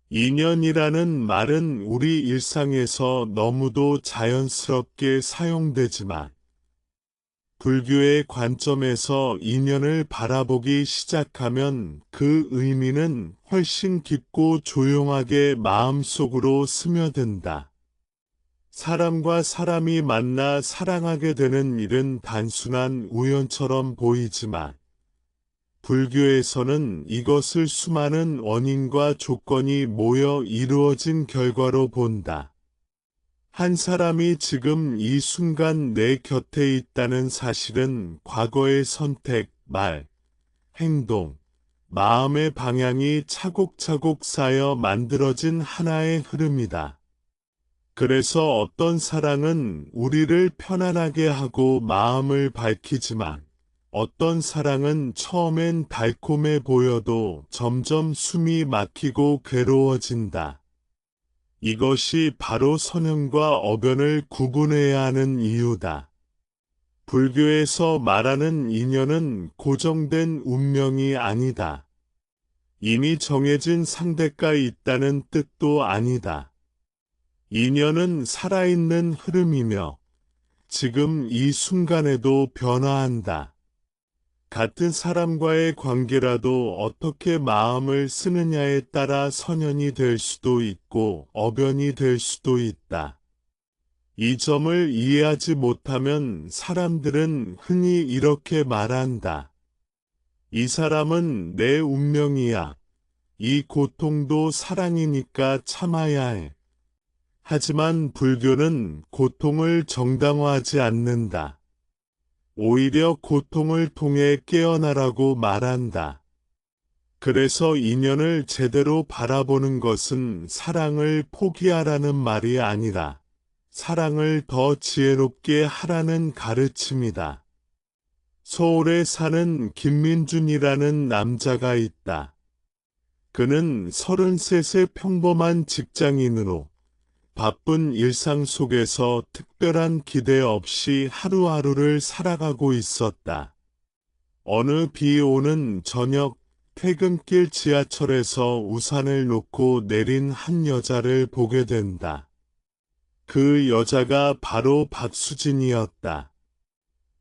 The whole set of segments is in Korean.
인연이라는 말은 우리 일상에서 너무도 자연스럽게 사용되지만 불교의 관점에서 인연을 바라보기 시작하면 그 의미는 훨씬 깊고 조용하게 마음속으로 스며든다. 사람과 사람이 만나 사랑하게 되는 일은 단순한 우연처럼 보이지만 불교에서는 이것을 수많은 원인과 조건이 모여 이루어진 결과로 본다. 한 사람이 지금 이 순간 내 곁에 있다는 사실은 과거의 선택, 말, 행동, 마음의 방향이 차곡차곡 쌓여 만들어진 하나의 흐름이다. 그래서 어떤 사랑은 우리를 편안하게 하고 마음을 밝히지만 어떤 사랑은 처음엔 달콤해 보여도 점점 숨이 막히고 괴로워진다. 이것이 바로 선행과 어변을 구분해야 하는 이유다. 불교에서 말하는 인연은 고정된 운명이 아니다. 이미 정해진 상대가 있다는 뜻도 아니다. 인연은 살아있는 흐름이며 지금 이 순간에도 변화한다. 같은 사람과의 관계라도 어떻게 마음을 쓰느냐에 따라 선연이 될 수도 있고 어변이 될 수도 있다. 이 점을 이해하지 못하면 사람들은 흔히 이렇게 말한다. 이 사람은 내 운명이야. 이 고통도 사랑이니까 참아야 해. 하지만 불교는 고통을 정당화하지 않는다. 오히려 고통을 통해 깨어나라고 말한다. 그래서 인연을 제대로 바라보는 것은 사랑을 포기하라는 말이 아니라 사랑을 더 지혜롭게 하라는 가르침이다. 서울에 사는 김민준이라는 남자가 있다. 그는 33세 평범한 직장인으로 바쁜 일상 속에서 특별한 기대 없이 하루하루를 살아가고 있었다. 어느 비 오는 저녁 퇴근길 지하철에서 우산을 놓고 내린 한 여자를 보게 된다. 그 여자가 바로 박수진이었다.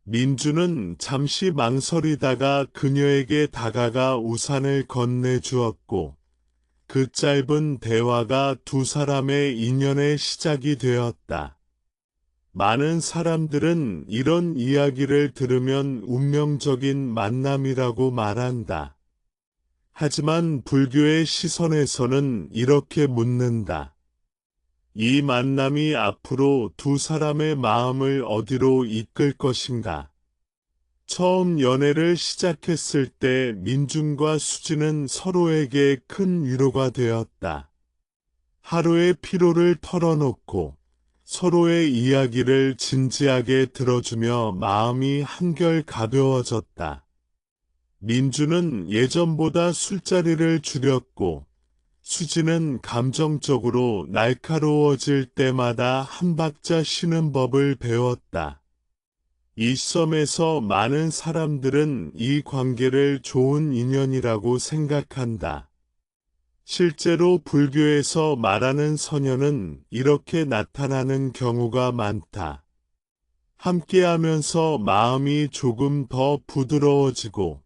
민주는 잠시 망설이다가 그녀에게 다가가 우산을 건네주었고 그 짧은 대화가 두 사람의 인연의 시작이 되었다. 많은 사람들은 이런 이야기를 들으면 운명적인 만남이라고 말한다. 하지만 불교의 시선에서는 이렇게 묻는다. 이 만남이 앞으로 두 사람의 마음을 어디로 이끌 것인가? 처음 연애를 시작했을 때 민준과 수지는 서로에게 큰 위로가 되었다. 하루의 피로를 털어놓고 서로의 이야기를 진지하게 들어주며 마음이 한결 가벼워졌다. 민준은 예전보다 술자리를 줄였고 수지는 감정적으로 날카로워질 때마다 한 박자 쉬는 법을 배웠다. 이 점에서 많은 사람들은 이 관계를 좋은 인연이라고 생각한다. 실제로 불교에서 말하는 선연은 이렇게 나타나는 경우가 많다. 함께하면서 마음이 조금 더 부드러워지고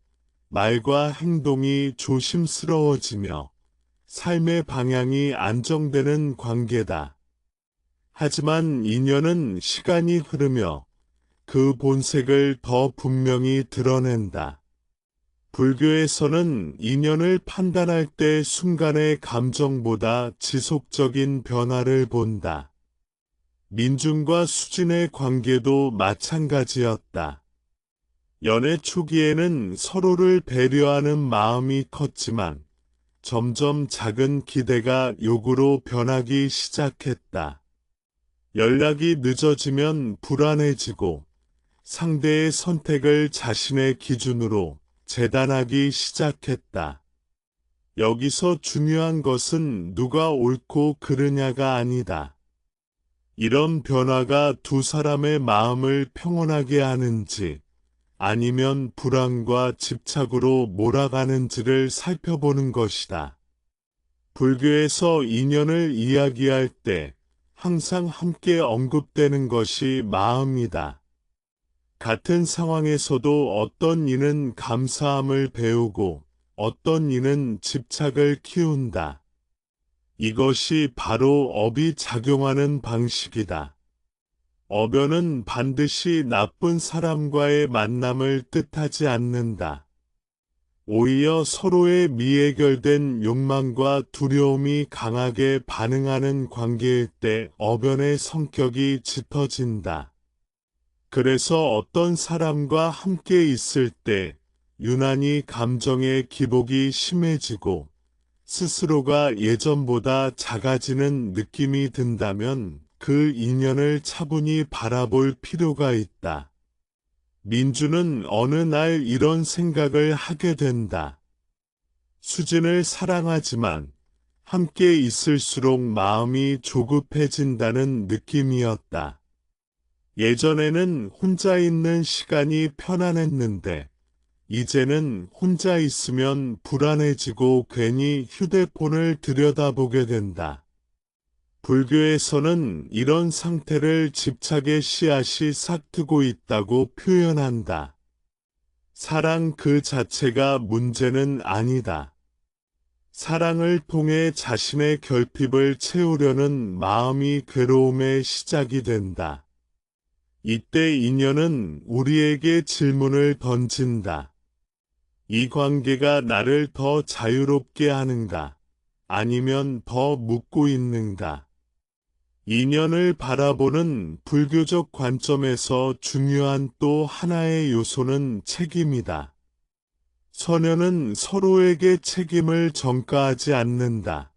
말과 행동이 조심스러워지며 삶의 방향이 안정되는 관계다. 하지만 인연은 시간이 흐르며 그 본색을 더 분명히 드러낸다. 불교에서는 인연을 판단할 때 순간의 감정보다 지속적인 변화를 본다. 민준과 수진의 관계도 마찬가지였다. 연애 초기에는 서로를 배려하는 마음이 컸지만 점점 작은 기대가 욕으로 변하기 시작했다. 연락이 늦어지면 불안해지고 상대의 선택을 자신의 기준으로 재단하기 시작했다. 여기서 중요한 것은 누가 옳고 그르냐가 아니다. 이런 변화가 두 사람의 마음을 평온하게 하는지 아니면 불안과 집착으로 몰아가는지를 살펴보는 것이다. 불교에서 인연을 이야기할 때 항상 함께 언급되는 것이 마음이다. 같은 상황에서도 어떤 이는 감사함을 배우고 어떤 이는 집착을 키운다. 이것이 바로 업이 작용하는 방식이다. 업연은 반드시 나쁜 사람과의 만남을 뜻하지 않는다. 오히려 서로의 미해결된 욕망과 두려움이 강하게 반응하는 관계일 때 업연의 성격이 짙어진다. 그래서 어떤 사람과 함께 있을 때 유난히 감정의 기복이 심해지고 스스로가 예전보다 작아지는 느낌이 든다면 그 인연을 차분히 바라볼 필요가 있다. 민주는 어느 날 이런 생각을 하게 된다. 수진을 사랑하지만 함께 있을수록 마음이 조급해진다는 느낌이었다. 예전에는 혼자 있는 시간이 편안했는데 이제는 혼자 있으면 불안해지고 괜히 휴대폰을 들여다보게 된다. 불교에서는 이런 상태를 집착의 씨앗이 싹트고 있다고 표현한다. 사랑 그 자체가 문제는 아니다. 사랑을 통해 자신의 결핍을 채우려는 마음이 괴로움의 시작이 된다. 이때 인연은 우리에게 질문을 던진다. 이 관계가 나를 더 자유롭게 하는가? 아니면 더 묶고 있는가? 인연을 바라보는 불교적 관점에서 중요한 또 하나의 요소는 책임이다. 선녀는 서로에게 책임을 전가하지 않는다.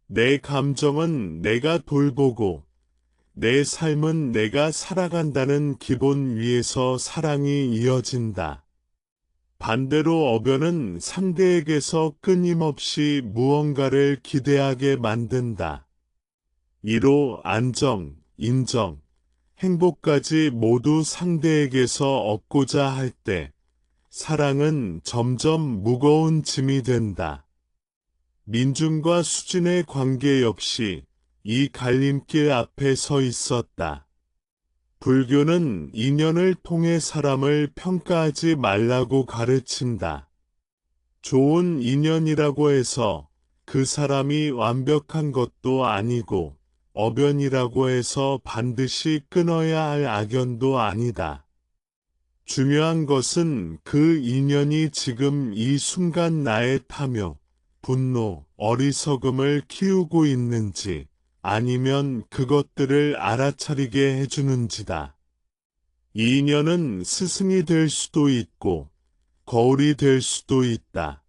내 감정은 내가 돌보고 내 삶은 내가 살아간다는 기본 위에서 사랑이 이어진다. 반대로 업연은 상대에게서 끊임없이 무언가를 기대하게 만든다. 이로 안정, 인정, 행복까지 모두 상대에게서 얻고자 할 때 사랑은 점점 무거운 짐이 된다. 민중과 수진의 관계 역시 이 갈림길 앞에 서 있었다. 불교는 인연을 통해 사람을 평가하지 말라고 가르친다. 좋은 인연이라고 해서 그 사람이 완벽한 것도 아니고 업연이라고 해서 반드시 끊어야 할 악연도 아니다. 중요한 것은 그 인연이 지금 이 순간 나의 탐욕, 분노, 어리석음을 키우고 있는지 아니면 그것들을 알아차리게 해주는지다. 이 인연은 스승이 될 수도 있고 거울이 될 수도 있다.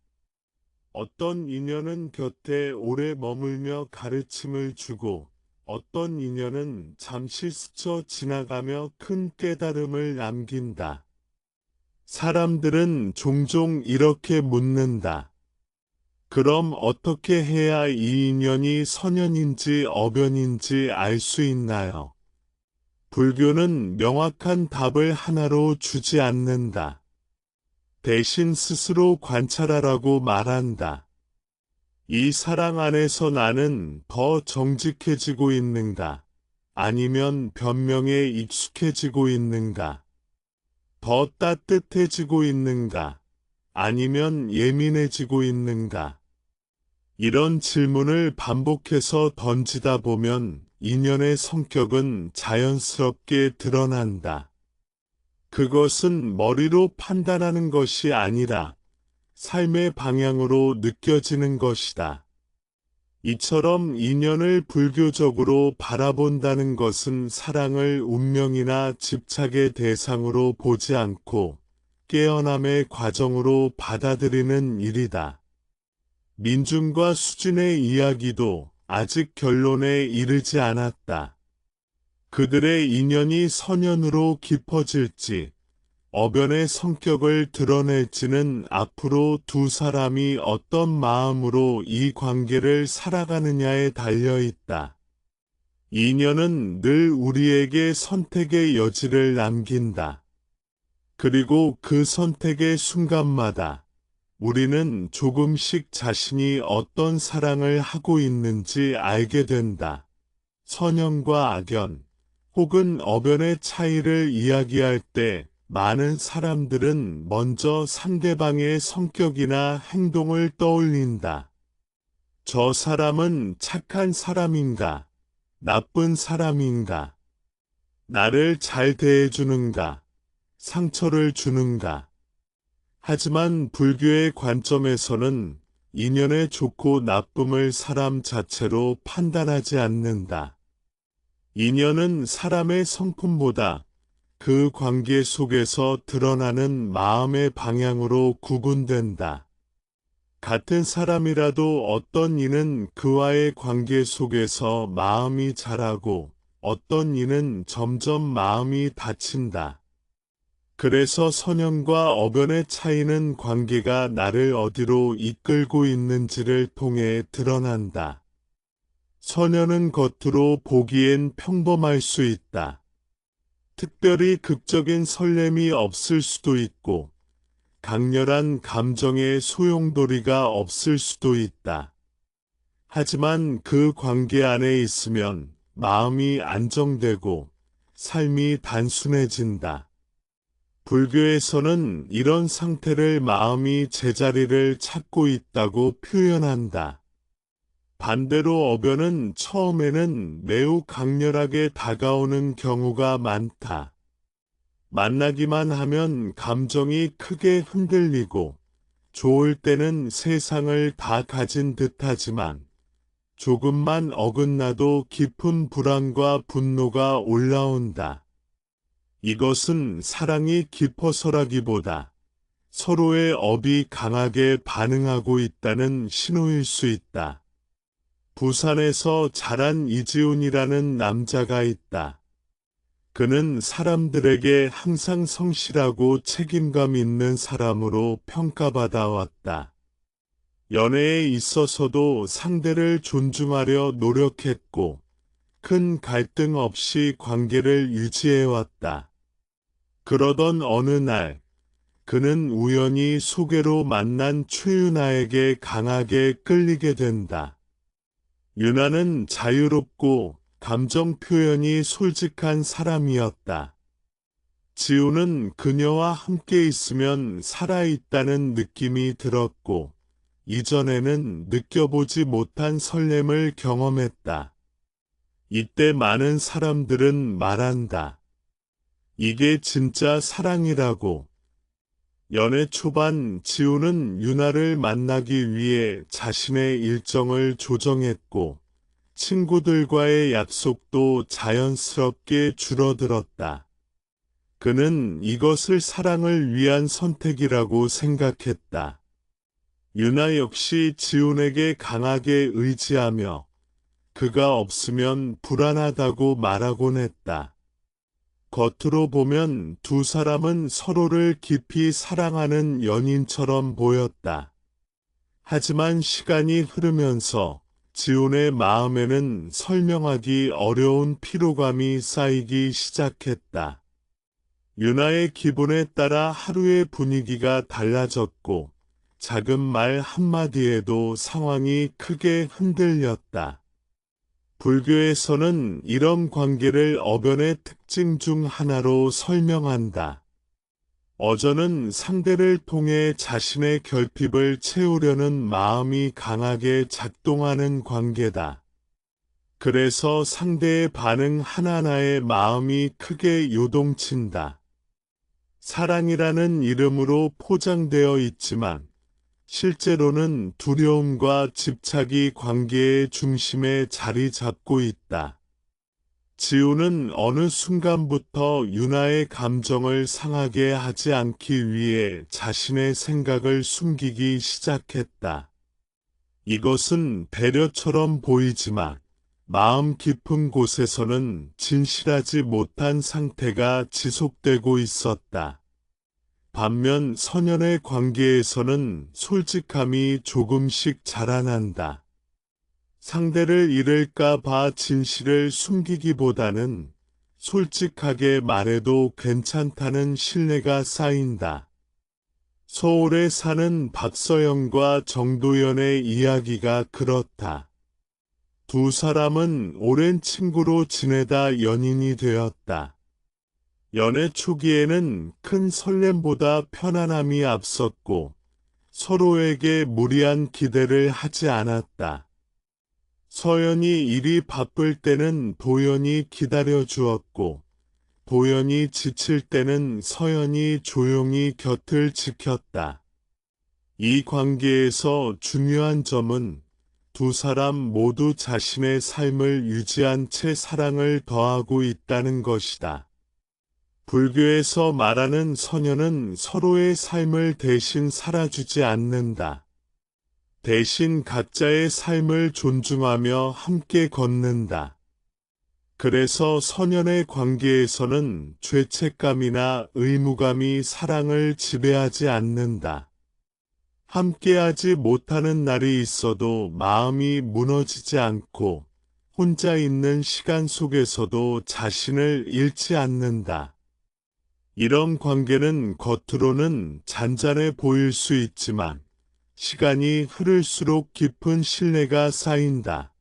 어떤 인연은 곁에 오래 머물며 가르침을 주고 어떤 인연은 잠시 스쳐 지나가며 큰 깨달음을 남긴다. 사람들은 종종 이렇게 묻는다. 그럼 어떻게 해야 이 인연이 선연인지 업연인지 알 수 있나요? 불교는 명확한 답을 하나로 주지 않는다. 대신 스스로 관찰하라고 말한다. 이 사랑 안에서 나는 더 정직해지고 있는가? 아니면 변명에 익숙해지고 있는가? 더 따뜻해지고 있는가? 아니면 예민해지고 있는가? 이런 질문을 반복해서 던지다 보면 인연의 성격은 자연스럽게 드러난다. 그것은 머리로 판단하는 것이 아니라 삶의 방향으로 느껴지는 것이다. 이처럼 인연을 불교적으로 바라본다는 것은 사랑을 운명이나 집착의 대상으로 보지 않고 깨어남의 과정으로 받아들이는 일이다. 민중과 수진의 이야기도 아직 결론에 이르지 않았다. 그들의 인연이 선연으로 깊어질지, 업연의 성격을 드러낼지는 앞으로 두 사람이 어떤 마음으로 이 관계를 살아가느냐에 달려 있다. 인연은 늘 우리에게 선택의 여지를 남긴다. 그리고 그 선택의 순간마다 우리는 조금씩 자신이 어떤 사랑을 하고 있는지 알게 된다. 선연과 악연, 혹은 어변의 차이를 이야기할 때 많은 사람들은 먼저 상대방의 성격이나 행동을 떠올린다. 저 사람은 착한 사람인가? 나쁜 사람인가? 나를 잘 대해주는가? 상처를 주는가? 하지만 불교의 관점에서는 인연의 좋고 나쁨을 사람 자체로 판단하지 않는다. 인연은 사람의 성품보다 그 관계 속에서 드러나는 마음의 방향으로 구분된다. 같은 사람이라도 어떤 이는 그와의 관계 속에서 마음이 자라고 어떤 이는 점점 마음이 닫힌다. 그래서 선연과 어변의 차이는 관계가 나를 어디로 이끌고 있는지를 통해 드러난다. 선연은 겉으로 보기엔 평범할 수 있다. 특별히 극적인 설렘이 없을 수도 있고, 강렬한 감정의 소용돌이가 없을 수도 있다. 하지만 그 관계 안에 있으면 마음이 안정되고 삶이 단순해진다. 불교에서는 이런 상태를 마음이 제자리를 찾고 있다고 표현한다. 반대로 어변은 처음에는 매우 강렬하게 다가오는 경우가 많다. 만나기만 하면 감정이 크게 흔들리고 좋을 때는 세상을 다 가진 듯하지만 조금만 어긋나도 깊은 불안과 분노가 올라온다. 이것은 사랑이 깊어서라기보다 서로의 업이 강하게 반응하고 있다는 신호일 수 있다. 부산에서 자란 이지훈이라는 남자가 있다. 그는 사람들에게 항상 성실하고 책임감 있는 사람으로 평가받아 왔다. 연애에 있어서도 상대를 존중하려 노력했고 큰 갈등 없이 관계를 유지해왔다. 그러던 어느 날 그는 우연히 소개로 만난 최윤아에게 강하게 끌리게 된다. 윤아는 자유롭고 감정 표현이 솔직한 사람이었다. 지우는 그녀와 함께 있으면 살아있다는 느낌이 들었고 이전에는 느껴보지 못한 설렘을 경험했다. 이때 많은 사람들은 말한다. 이게 진짜 사랑이라고. 연애 초반 지우는 윤아를 만나기 위해 자신의 일정을 조정했고 친구들과의 약속도 자연스럽게 줄어들었다. 그는 이것을 사랑을 위한 선택이라고 생각했다. 윤아 역시 지훈에게 강하게 의지하며 그가 없으면 불안하다고 말하곤 했다. 겉으로 보면 두 사람은 서로를 깊이 사랑하는 연인처럼 보였다. 하지만 시간이 흐르면서 지훈의 마음에는 설명하기 어려운 피로감이 쌓이기 시작했다. 윤아의 기분에 따라 하루의 분위기가 달라졌고 작은 말 한마디에도 상황이 크게 흔들렸다. 불교에서는 이런 관계를 어변의 특징 중 하나로 설명한다. 어전은 상대를 통해 자신의 결핍을 채우려는 마음이 강하게 작동하는 관계다. 그래서 상대의 반응 하나하나에 마음이 크게 요동친다. 사랑이라는 이름으로 포장되어 있지만 실제로는 두려움과 집착이 관계의 중심에 자리 잡고 있다. 지우는 어느 순간부터 윤아의 감정을 상하게 하지 않기 위해 자신의 생각을 숨기기 시작했다. 이것은 배려처럼 보이지만 마음 깊은 곳에서는 진실하지 못한 상태가 지속되고 있었다. 반면 선연의 관계에서는 솔직함이 조금씩 자라난다. 상대를 잃을까 봐 진실을 숨기기보다는 솔직하게 말해도 괜찮다는 신뢰가 쌓인다. 서울에 사는 박서영과 정도연의 이야기가 그렇다. 두 사람은 오랜 친구로 지내다 연인이 되었다. 연애 초기에는 큰 설렘보다 편안함이 앞섰고 서로에게 무리한 기대를 하지 않았다. 서연이 일이 바쁠 때는 도연이 기다려 주었고 도연이 지칠 때는 서연이 조용히 곁을 지켰다. 이 관계에서 중요한 점은 두 사람 모두 자신의 삶을 유지한 채 사랑을 더하고 있다는 것이다. 불교에서 말하는 선녀는 서로의 삶을 대신 살아주지 않는다. 대신 각자의 삶을 존중하며 함께 걷는다. 그래서 선연의 관계에서는 죄책감이나 의무감이 사랑을 지배하지 않는다. 함께하지 못하는 날이 있어도 마음이 무너지지 않고 혼자 있는 시간 속에서도 자신을 잃지 않는다. 이런 관계는 겉으로는 잔잔해 보일 수 있지만 시간이 흐를수록 깊은 신뢰가 쌓인다.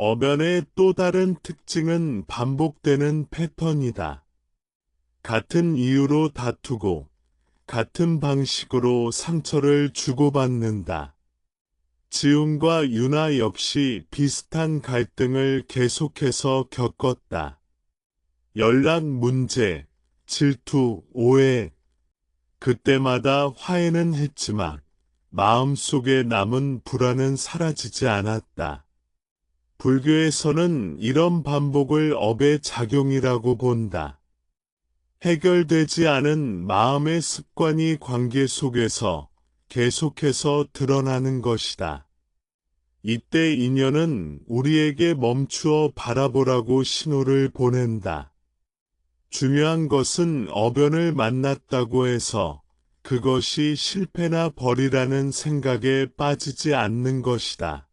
어변의 또 다른 특징은 반복되는 패턴이다. 같은 이유로 다투고 같은 방식으로 상처를 주고받는다. 지훈과 유나 역시 비슷한 갈등을 계속해서 겪었다. 연락 문제, 질투, 오해. 그때마다 화해는 했지만 마음속에 남은 불안은 사라지지 않았다. 불교에서는 이런 반복을 업의 작용이라고 본다. 해결되지 않은 마음의 습관이 관계 속에서 계속해서 드러나는 것이다. 이때 인연은 우리에게 멈추어 바라보라고 신호를 보낸다. 중요한 것은 어변을 만났다고 해서 그것이 실패나 벌이라는 생각에 빠지지 않는 것이다.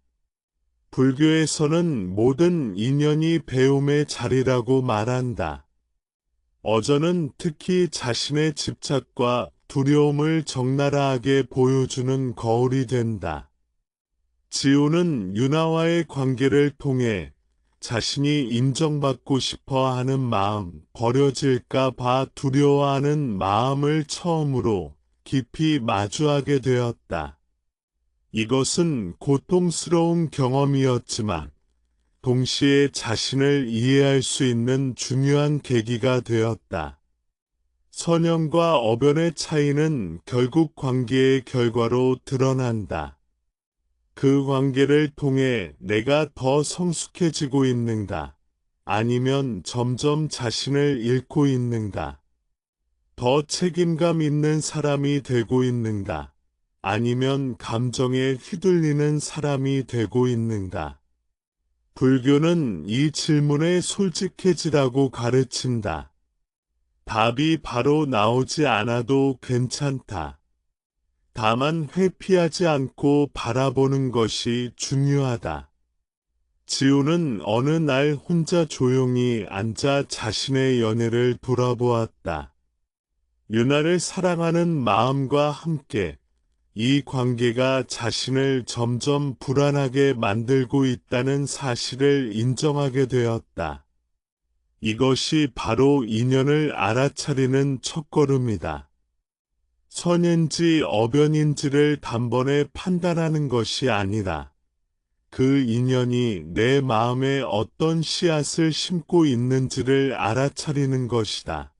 불교에서는 모든 인연이 배움의 자리라고 말한다. 어전은 특히 자신의 집착과 두려움을 적나라하게 보여주는 거울이 된다. 지우는 유나와의 관계를 통해 자신이 인정받고 싶어 하는 마음, 버려질까 봐 두려워하는 마음을 처음으로 깊이 마주하게 되었다. 이것은 고통스러운 경험이었지만 동시에 자신을 이해할 수 있는 중요한 계기가 되었다. 선영과 어변의 차이는 결국 관계의 결과로 드러난다. 그 관계를 통해 내가 더 성숙해지고 있는가? 아니면 점점 자신을 잃고 있는가? 더 책임감 있는 사람이 되고 있는가? 아니면 감정에 휘둘리는 사람이 되고 있는가? 불교는 이 질문에 솔직해지라고 가르친다. 답이 바로 나오지 않아도 괜찮다. 다만 회피하지 않고 바라보는 것이 중요하다. 지우는 어느 날 혼자 조용히 앉아 자신의 연애를 돌아보았다. 유나를 사랑하는 마음과 함께 이 관계가 자신을 점점 불안하게 만들고 있다는 사실을 인정하게 되었다. 이것이 바로 인연을 알아차리는 첫걸음이다. 선인지 어변인지를 단번에 판단하는 것이 아니라 그 인연이 내 마음에 어떤 씨앗을 심고 있는지를 알아차리는 것이다.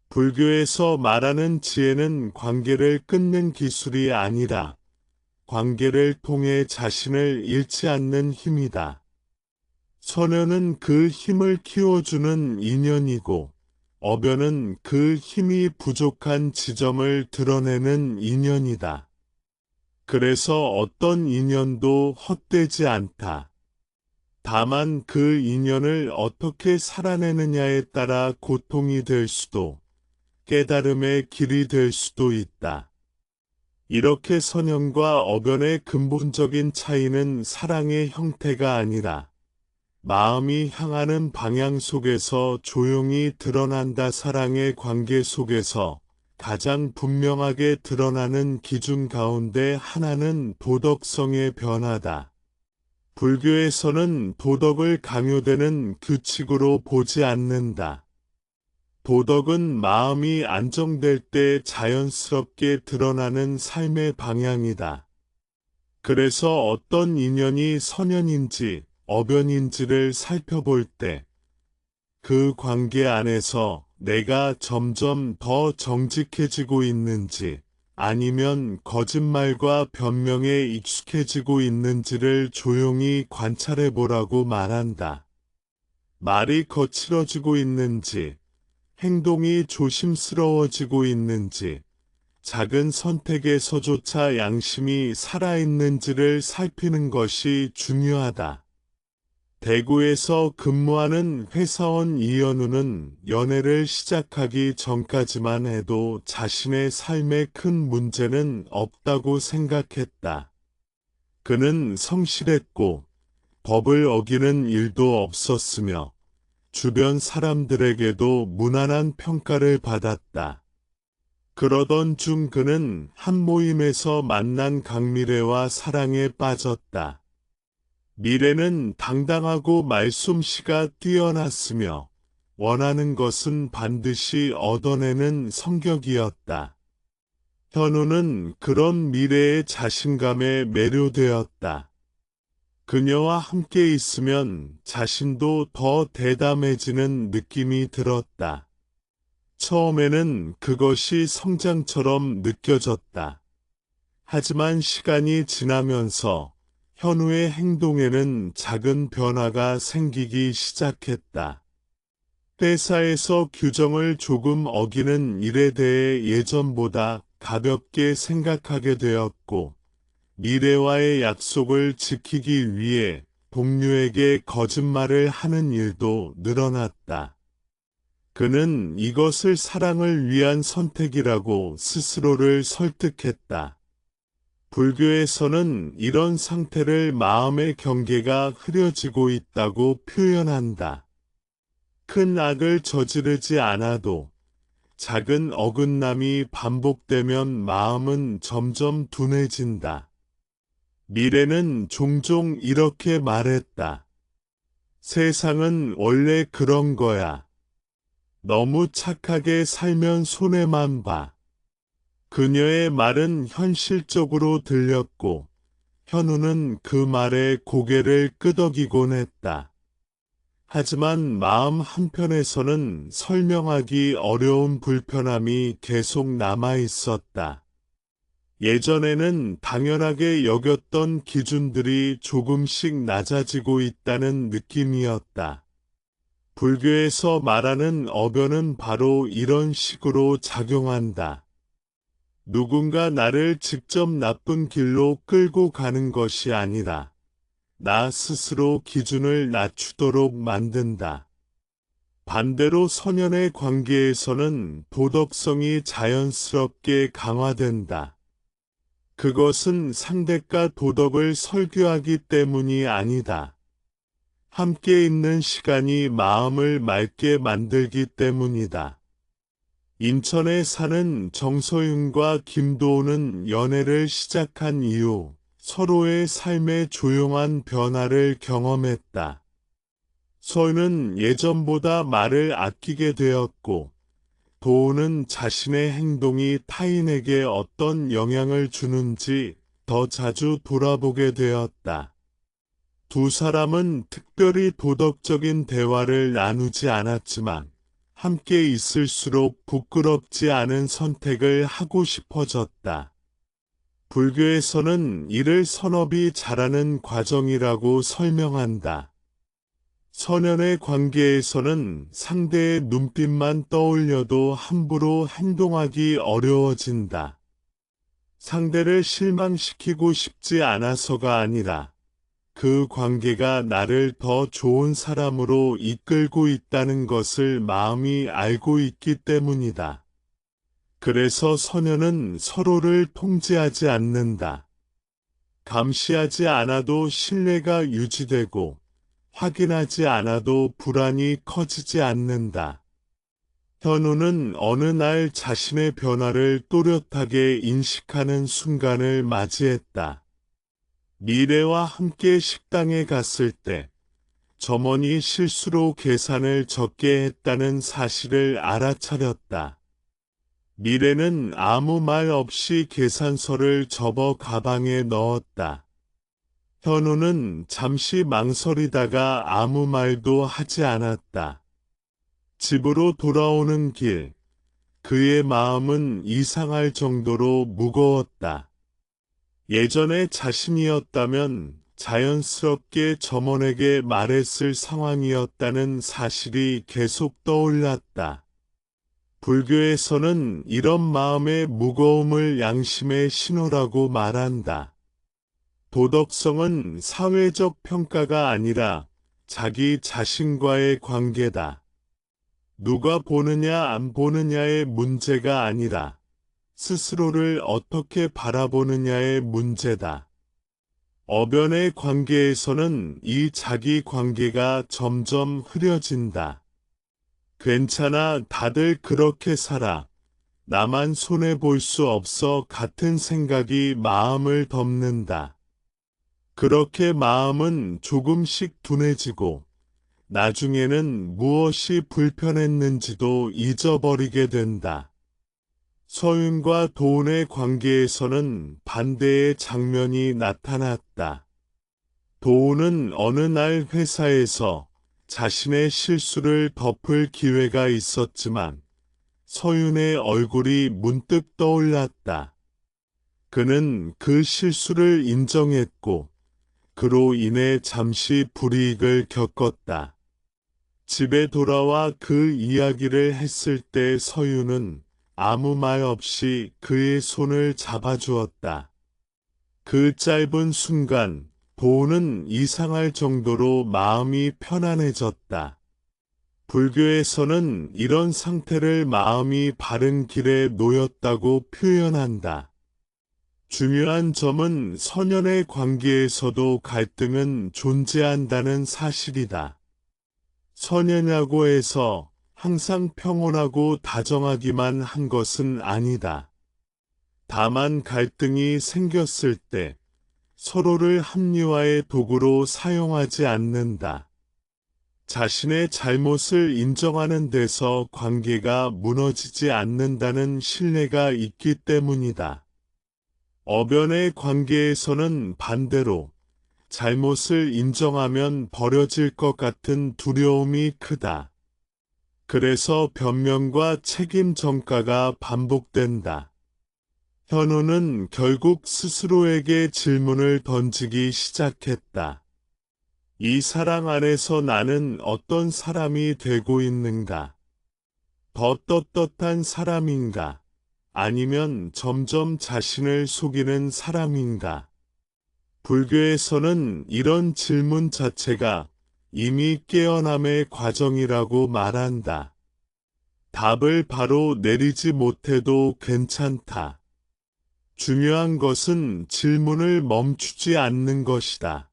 불교에서 말하는 지혜는 관계를 끊는 기술이 아니라 관계를 통해 자신을 잃지 않는 힘이다. 선녀는 그 힘을 키워주는 인연이고 어변은 그 힘이 부족한 지점을 드러내는 인연이다. 그래서 어떤 인연도 헛되지 않다. 다만 그 인연을 어떻게 살아내느냐에 따라 고통이 될 수도 깨달음의 길이 될 수도 있다. 이렇게 선영과 어변의 근본적인 차이는 사랑의 형태가 아니라 마음이 향하는 방향 속에서 조용히 드러난다. 사랑의 관계 속에서 가장 분명하게 드러나는 기준 가운데 하나는 도덕성의 변화다. 불교에서는 도덕을 강요되는 규칙으로 보지 않는다. 도덕은 마음이 안정될 때 자연스럽게 드러나는 삶의 방향이다. 그래서 어떤 인연이 선연인지 어변인지를 살펴볼 때 그 관계 안에서 내가 점점 더 정직해지고 있는지 아니면 거짓말과 변명에 익숙해지고 있는지를 조용히 관찰해 보라고 말한다. 말이 거칠어지고 있는지, 행동이 조심스러워지고 있는지, 작은 선택에서조차 양심이 살아있는지를 살피는 것이 중요하다. 대구에서 근무하는 회사원 이현우는 연애를 시작하기 전까지만 해도 자신의 삶에 큰 문제는 없다고 생각했다. 그는 성실했고 법을 어기는 일도 없었으며 주변 사람들에게도 무난한 평가를 받았다. 그러던 중 그는 한 모임에서 만난 강미래와 사랑에 빠졌다. 미래는 당당하고 말솜씨가 뛰어났으며 원하는 것은 반드시 얻어내는 성격이었다. 현우는 그런 미래의 자신감에 매료되었다. 그녀와 함께 있으면 자신도 더 대담해지는 느낌이 들었다. 처음에는 그것이 성장처럼 느껴졌다. 하지만 시간이 지나면서 현우의 행동에는 작은 변화가 생기기 시작했다. 회사에서 규정을 조금 어기는 일에 대해 예전보다 가볍게 생각하게 되었고, 미래와의 약속을 지키기 위해 동료에게 거짓말을 하는 일도 늘어났다. 그는 이것을 사랑을 위한 선택이라고 스스로를 설득했다. 불교에서는 이런 상태를 마음의 경계가 흐려지고 있다고 표현한다. 큰 악을 저지르지 않아도 작은 어긋남이 반복되면 마음은 점점 둔해진다. 미래는 종종 이렇게 말했다. 세상은 원래 그런 거야. 너무 착하게 살면 손해만 봐. 그녀의 말은 현실적으로 들렸고 현우는 그 말에 고개를 끄덕이곤 했다. 하지만 마음 한편에서는 설명하기 어려운 불편함이 계속 남아 있었다. 예전에는 당연하게 여겼던 기준들이 조금씩 낮아지고 있다는 느낌이었다. 불교에서 말하는 어변은 바로 이런 식으로 작용한다. 누군가 나를 직접 나쁜 길로 끌고 가는 것이 아니라 나 스스로 기준을 낮추도록 만든다. 반대로 선연의 관계에서는 도덕성이 자연스럽게 강화된다. 그것은 상대가 도덕을 설교하기 때문이 아니다. 함께 있는 시간이 마음을 맑게 만들기 때문이다. 인천에 사는 정서윤과 김도우는 연애를 시작한 이후 서로의 삶의 조용한 변화를 경험했다. 서윤은 예전보다 말을 아끼게 되었고, 도우는 자신의 행동이 타인에게 어떤 영향을 주는지 더 자주 돌아보게 되었다. 두 사람은 특별히 도덕적인 대화를 나누지 않았지만, 함께 있을수록 부끄럽지 않은 선택을 하고 싶어졌다. 불교에서는 이를 선업이 자라는 과정이라고 설명한다. 선연의 관계에서는 상대의 눈빛만 떠올려도 함부로 행동하기 어려워진다. 상대를 실망시키고 싶지 않아서가 아니라 그 관계가 나를 더 좋은 사람으로 이끌고 있다는 것을 마음이 알고 있기 때문이다. 그래서 선연은 서로를 통제하지 않는다. 감시하지 않아도 신뢰가 유지되고 확인하지 않아도 불안이 커지지 않는다. 현우는 어느 날 자신의 변화를 또렷하게 인식하는 순간을 맞이했다. 미래와 함께 식당에 갔을 때 점원이 실수로 계산을 적게 했다는 사실을 알아차렸다. 미래는 아무 말 없이 계산서를 접어 가방에 넣었다. 현우는 잠시 망설이다가 아무 말도 하지 않았다. 집으로 돌아오는 길, 그의 마음은 이상할 정도로 무거웠다. 예전에 자신이었다면 자연스럽게 점원에게 말했을 상황이었다는 사실이 계속 떠올랐다. 불교에서는 이런 마음의 무거움을 양심의 신호라고 말한다. 도덕성은 사회적 평가가 아니라 자기 자신과의 관계다. 누가 보느냐 안 보느냐의 문제가 아니라 스스로를 어떻게 바라보느냐의 문제다. 어변의 관계에서는 이 자기 관계가 점점 흐려진다. 괜찮아, 다들 그렇게 살아. 나만 손해볼 수 없어 같은 생각이 마음을 덮는다. 그렇게 마음은 조금씩 둔해지고 나중에는 무엇이 불편했는지도 잊어버리게 된다. 서윤과 도훈의 관계에서는 반대의 장면이 나타났다. 도훈은 어느 날 회사에서 자신의 실수를 덮을 기회가 있었지만 서윤의 얼굴이 문득 떠올랐다. 그는 그 실수를 인정했고 그로 인해 잠시 불이익을 겪었다. 집에 돌아와 그 이야기를 했을 때 서윤은 아무 말 없이 그의 손을 잡아주었다. 그 짧은 순간 도훈은 이상할 정도로 마음이 편안해졌다. 불교에서는 이런 상태를 마음이 바른 길에 놓였다고 표현한다. 중요한 점은 선연의 관계에서도 갈등은 존재한다는 사실이다. 선연이라고 해서 항상 평온하고 다정하기만 한 것은 아니다. 다만 갈등이 생겼을 때 서로를 합리화의 도구로 사용하지 않는다. 자신의 잘못을 인정하는 데서 관계가 무너지지 않는다는 신뢰가 있기 때문이다. 어변의 관계에서는 반대로 잘못을 인정하면 버려질 것 같은 두려움이 크다. 그래서 변명과 책임 전가가 반복된다. 현우는 결국 스스로에게 질문을 던지기 시작했다. 이 사랑 안에서 나는 어떤 사람이 되고 있는가? 더 떳떳한 사람인가? 아니면 점점 자신을 속이는 사람인가? 불교에서는 이런 질문 자체가 이미 깨어남의 과정이라고 말한다. 답을 바로 내리지 못해도 괜찮다. 중요한 것은 질문을 멈추지 않는 것이다.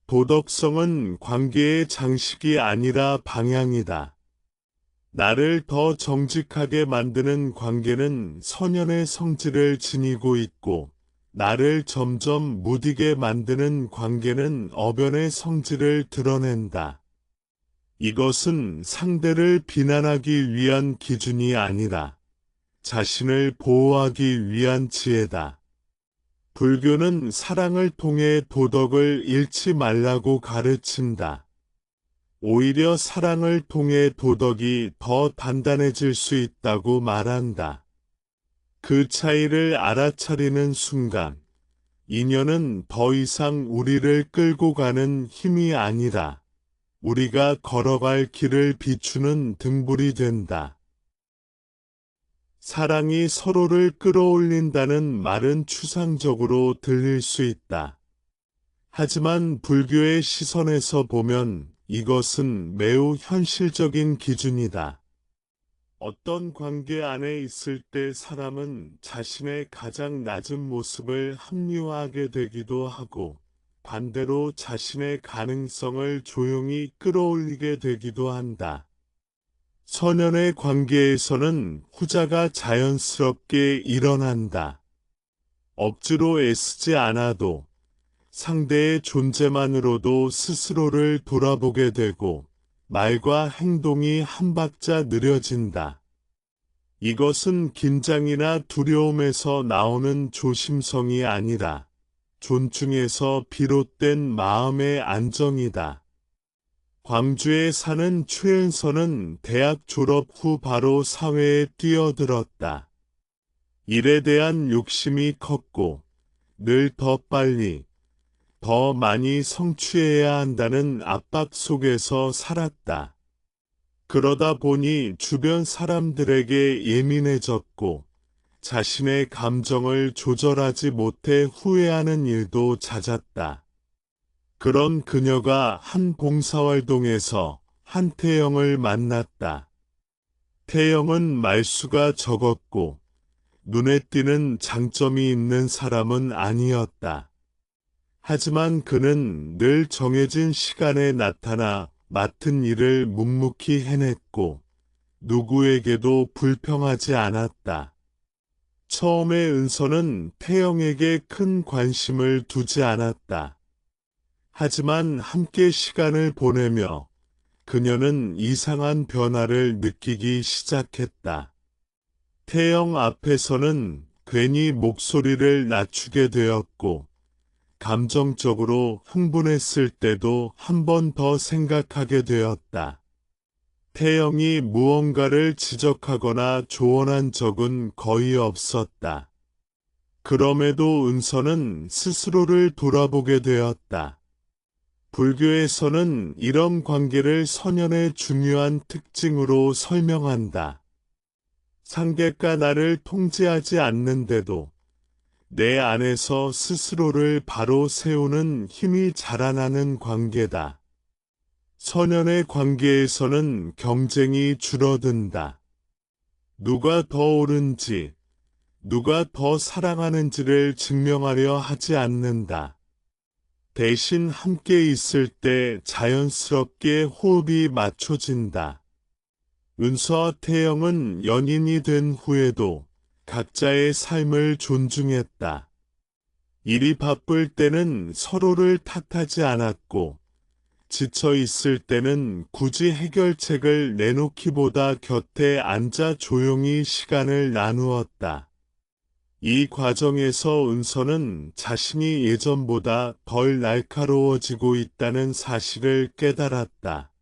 도덕성은 관계의 장식이 아니라 방향이다. 나를 더 정직하게 만드는 관계는 선연의 성질을 지니고 있고, 나를 점점 무디게 만드는 관계는 어변의 성질을 드러낸다. 이것은 상대를 비난하기 위한 기준이 아니라 자신을 보호하기 위한 지혜다. 불교는 사랑을 통해 도덕을 잃지 말라고 가르친다. 오히려 사랑을 통해 도덕이 더 단단해질 수 있다고 말한다. 그 차이를 알아차리는 순간, 인연은 더 이상 우리를 끌고 가는 힘이 아니라 우리가 걸어갈 길을 비추는 등불이 된다. 사랑이 서로를 끌어올린다는 말은 추상적으로 들릴 수 있다. 하지만 불교의 시선에서 보면 이것은 매우 현실적인 기준이다. 어떤 관계 안에 있을 때 사람은 자신의 가장 낮은 모습을 합리화하게 되기도 하고 반대로 자신의 가능성을 조용히 끌어올리게 되기도 한다. 선연의 관계에서는 후자가 자연스럽게 일어난다. 억지로 애쓰지 않아도 상대의 존재만으로도 스스로를 돌아보게 되고 말과 행동이 한 박자 느려진다. 이것은 긴장이나 두려움에서 나오는 조심성이 아니라 존중에서 비롯된 마음의 안정이다. 광주에 사는 최은서는 대학 졸업 후 바로 사회에 뛰어들었다. 일에 대한 욕심이 컸고 늘 더 빨리, 더 많이 성취해야 한다는 압박 속에서 살았다. 그러다 보니 주변 사람들에게 예민해졌고 자신의 감정을 조절하지 못해 후회하는 일도 잦았다. 그런 그녀가 한 봉사활동에서 한태영을 만났다. 태영은 말수가 적었고 눈에 띄는 장점이 있는 사람은 아니었다. 하지만 그는 늘 정해진 시간에 나타나 맡은 일을 묵묵히 해냈고 누구에게도 불평하지 않았다. 처음에 은서는 태영에게 큰 관심을 두지 않았다. 하지만 함께 시간을 보내며 그녀는 이상한 변화를 느끼기 시작했다. 태영 앞에서는 괜히 목소리를 낮추게 되었고 감정적으로 흥분했을 때도 한 번 더 생각하게 되었다. 태영이 무언가를 지적하거나 조언한 적은 거의 없었다. 그럼에도 은서는 스스로를 돌아보게 되었다. 불교에서는 이런 관계를 선연의 중요한 특징으로 설명한다. 상대가 나를 통제하지 않는데도 내 안에서 스스로를 바로 세우는 힘이 자라나는 관계다. 선연의 관계에서는 경쟁이 줄어든다. 누가 더 옳은지, 누가 더 사랑하는지를 증명하려 하지 않는다. 대신 함께 있을 때 자연스럽게 호흡이 맞춰진다. 은서와 태영은 연인이 된 후에도 각자의 삶을 존중했다. 일이 바쁠 때는 서로를 탓하지 않았고 지쳐 있을 때는 굳이 해결책을 내놓기보다 곁에 앉아 조용히 시간을 나누었다. 이 과정에서 은서는 자신이 예전보다 덜 날카로워지고 있다는 사실을 깨달았다.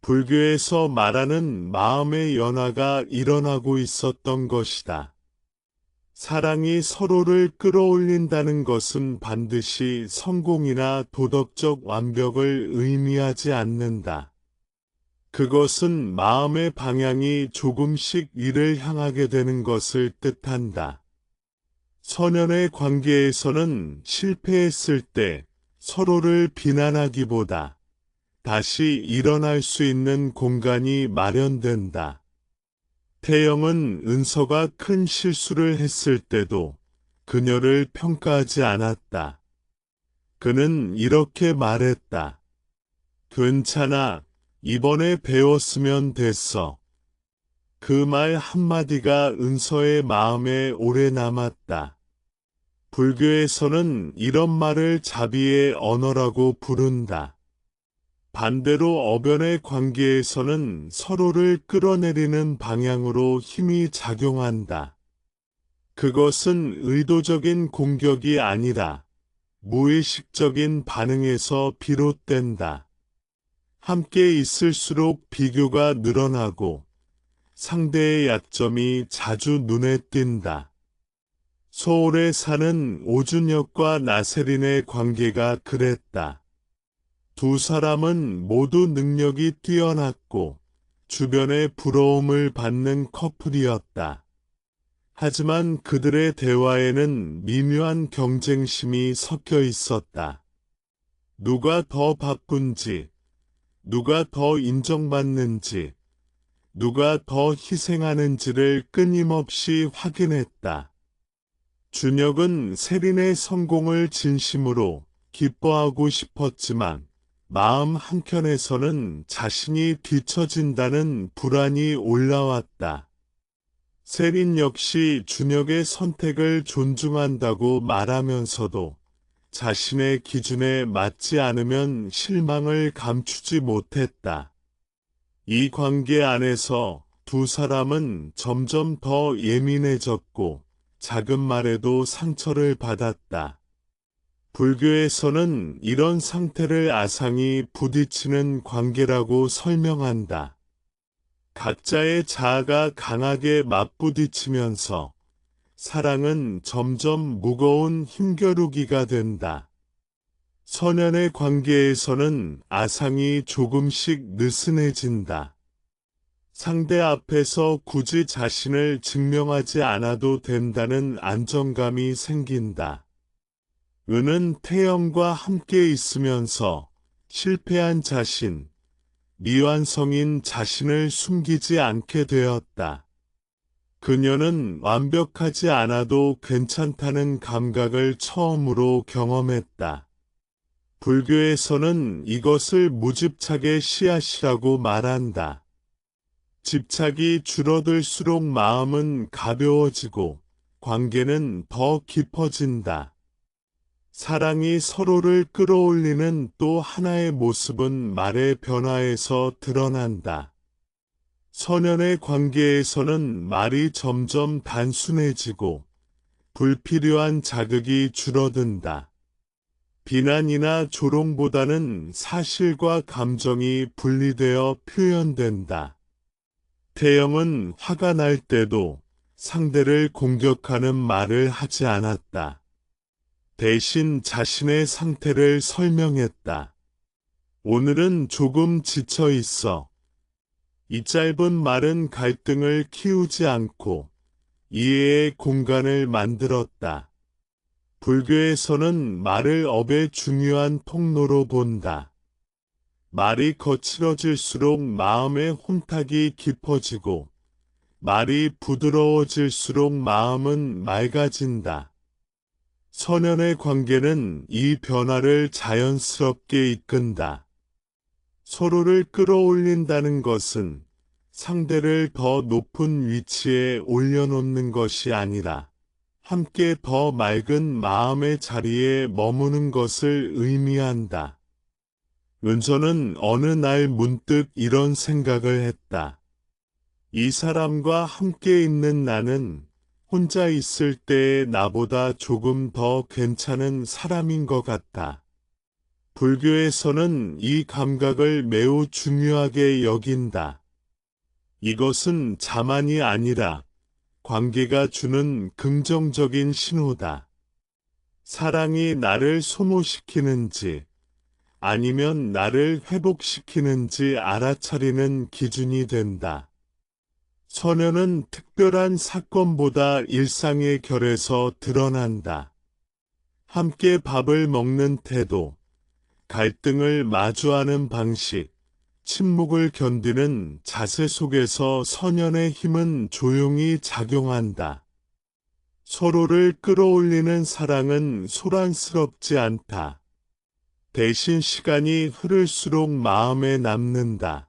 불교에서 말하는 마음의 연화가 일어나고 있었던 것이다. 사랑이 서로를 끌어올린다는 것은 반드시 성공이나 도덕적 완벽을 의미하지 않는다. 그것은 마음의 방향이 조금씩 이를 향하게 되는 것을 뜻한다. 선연의 관계에서는 실패했을 때 서로를 비난하기보다 다시 일어날 수 있는 공간이 마련된다. 태영은 은서가 큰 실수를 했을 때도 그녀를 평가하지 않았다. 그는 이렇게 말했다. 괜찮아, 이번에 배웠으면 됐어. 그 말 한마디가 은서의 마음에 오래 남았다. 불교에서는 이런 말을 자비의 언어라고 부른다. 반대로 어변의 관계에서는 서로를 끌어내리는 방향으로 힘이 작용한다. 그것은 의도적인 공격이 아니라 무의식적인 반응에서 비롯된다. 함께 있을수록 비교가 늘어나고 상대의 약점이 자주 눈에 띈다. 서울에 사는 오준혁과 나세린의 관계가 그랬다. 두 사람은 모두 능력이 뛰어났고 주변의 부러움을 받는 커플이었다. 하지만 그들의 대화에는 미묘한 경쟁심이 섞여 있었다. 누가 더 바쁜지, 누가 더 인정받는지, 누가 더 희생하는지를 끊임없이 확인했다. 준혁은 세린의 성공을 진심으로 기뻐하고 싶었지만 마음 한켠에서는 자신이 뒤처진다는 불안이 올라왔다. 세린 역시 준혁의 선택을 존중한다고 말하면서도 자신의 기준에 맞지 않으면 실망을 감추지 못했다. 이 관계 안에서 두 사람은 점점 더 예민해졌고 작은 말에도 상처를 받았다. 불교에서는 이런 상태를 아상이 부딪히는 관계라고 설명한다. 각자의 자아가 강하게 맞부딪히면서 사랑은 점점 무거운 힘겨루기가 된다. 선연의 관계에서는 아상이 조금씩 느슨해진다. 상대 앞에서 굳이 자신을 증명하지 않아도 된다는 안정감이 생긴다. 은은 태영과 함께 있으면서 실패한 자신, 미완성인 자신을 숨기지 않게 되었다. 그녀는 완벽하지 않아도 괜찮다는 감각을 처음으로 경험했다. 불교에서는 이것을 무집착의 씨앗이라고 말한다. 집착이 줄어들수록 마음은 가벼워지고 관계는 더 깊어진다. 사랑이 서로를 끌어올리는 또 하나의 모습은 말의 변화에서 드러난다. 선연의 관계에서는 말이 점점 단순해지고 불필요한 자극이 줄어든다. 비난이나 조롱보다는 사실과 감정이 분리되어 표현된다. 태영은 화가 날 때도 상대를 공격하는 말을 하지 않았다. 대신 자신의 상태를 설명했다. 오늘은 조금 지쳐 있어. 이 짧은 말은 갈등을 키우지 않고 이해의 공간을 만들었다. 불교에서는 말을 업의 중요한 통로로 본다. 말이 거칠어질수록 마음의 혼탁이 깊어지고 말이 부드러워질수록 마음은 맑아진다. 선연의 관계는 이 변화를 자연스럽게 이끈다. 서로를 끌어올린다는 것은 상대를 더 높은 위치에 올려놓는 것이 아니라 함께 더 맑은 마음의 자리에 머무는 것을 의미한다. 은서는 어느 날 문득 이런 생각을 했다. 이 사람과 함께 있는 나는 혼자 있을 때의 나보다 조금 더 괜찮은 사람인 것 같다. 불교에서는 이 감각을 매우 중요하게 여긴다. 이것은 자만이 아니라 관계가 주는 긍정적인 신호다. 사랑이 나를 소모시키는지 아니면 나를 회복시키는지 알아차리는 기준이 된다. 선연은 특별한 사건보다 일상의 결에서 드러난다. 함께 밥을 먹는 태도, 갈등을 마주하는 방식, 침묵을 견디는 자세 속에서 선연의 힘은 조용히 작용한다. 서로를 끌어올리는 사랑은 소란스럽지 않다. 대신 시간이 흐를수록 마음에 남는다.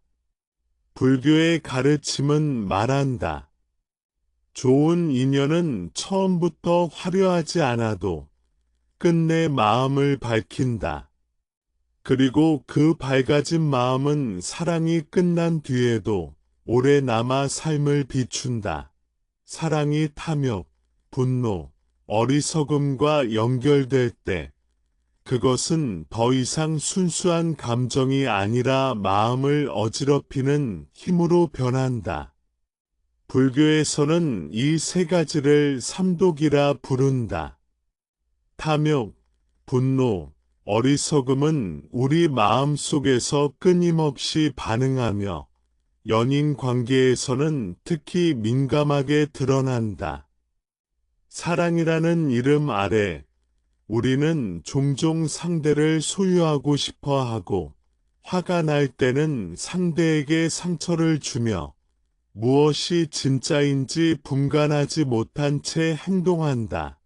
불교의 가르침은 말한다. 좋은 인연은 처음부터 화려하지 않아도 끝내 마음을 밝힌다. 그리고 그 밝아진 마음은 사랑이 끝난 뒤에도 오래 남아 삶을 비춘다. 사랑이 탐욕, 분노, 어리석음과 연결될 때 그것은 더 이상 순수한 감정이 아니라 마음을 어지럽히는 힘으로 변한다. 불교에서는 이 세 가지를 삼독이라 부른다. 탐욕, 분노, 어리석음은 우리 마음 속에서 끊임없이 반응하며 연인 관계에서는 특히 민감하게 드러난다. 사랑이라는 이름 아래 우리는 종종 상대를 소유하고 싶어 하고 화가 날 때는 상대에게 상처를 주며 무엇이 진짜인지 분간하지 못한 채 행동한다.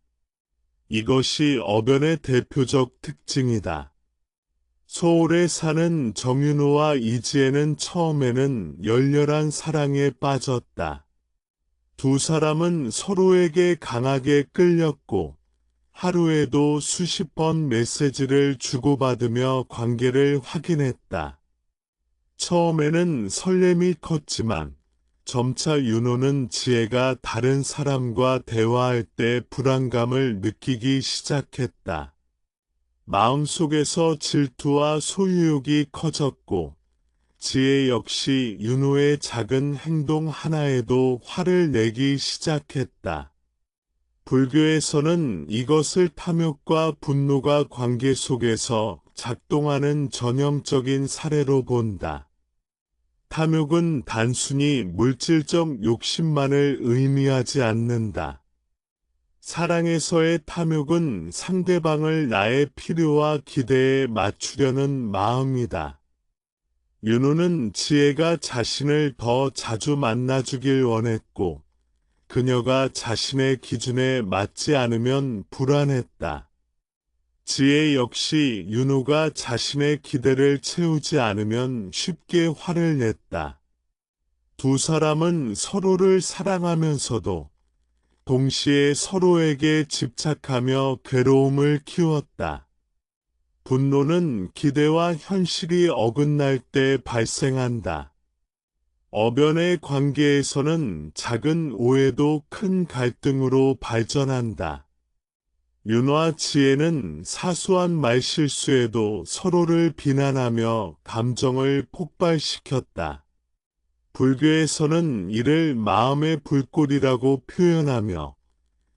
이것이 어변의 대표적 특징이다. 서울에 사는 정윤호와 이지혜는 처음에는 열렬한 사랑에 빠졌다. 두 사람은 서로에게 강하게 끌렸고 하루에도 수십 번 메시지를 주고받으며 관계를 확인했다. 처음에는 설렘이 컸지만 점차 윤호는 지혜가 다른 사람과 대화할 때 불안감을 느끼기 시작했다. 마음속에서 질투와 소유욕이 커졌고 지혜 역시 윤호의 작은 행동 하나에도 화를 내기 시작했다. 불교에서는 이것을 탐욕과 분노가 관계 속에서 작동하는 전형적인 사례로 본다. 탐욕은 단순히 물질적 욕심만을 의미하지 않는다. 사랑에서의 탐욕은 상대방을 나의 필요와 기대에 맞추려는 마음이다. 윤호는 지혜가 자신을 더 자주 만나주길 원했고 그녀가 자신의 기준에 맞지 않으면 불안했다. 지혜 역시 윤호가 자신의 기대를 채우지 않으면 쉽게 화를 냈다. 두 사람은 서로를 사랑하면서도 동시에 서로에게 집착하며 괴로움을 키웠다. 분노는 기대와 현실이 어긋날 때 발생한다. 어변의 관계에서는 작은 오해도 큰 갈등으로 발전한다. 윤호와 지혜는 사소한 말실수에도 서로를 비난하며 감정을 폭발시켰다. 불교에서는 이를 마음의 불꽃이라고 표현하며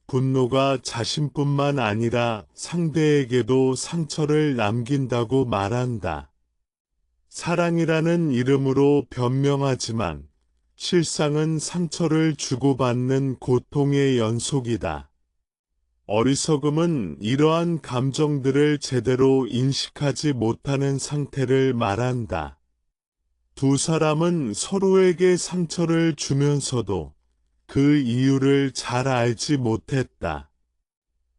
분노가 자신뿐만 아니라 상대에게도 상처를 남긴다고 말한다. 사랑이라는 이름으로 변명하지만 실상은 상처를 주고받는 고통의 연속이다. 어리석음은 이러한 감정들을 제대로 인식하지 못하는 상태를 말한다. 두 사람은 서로에게 상처를 주면서도 그 이유를 잘 알지 못했다.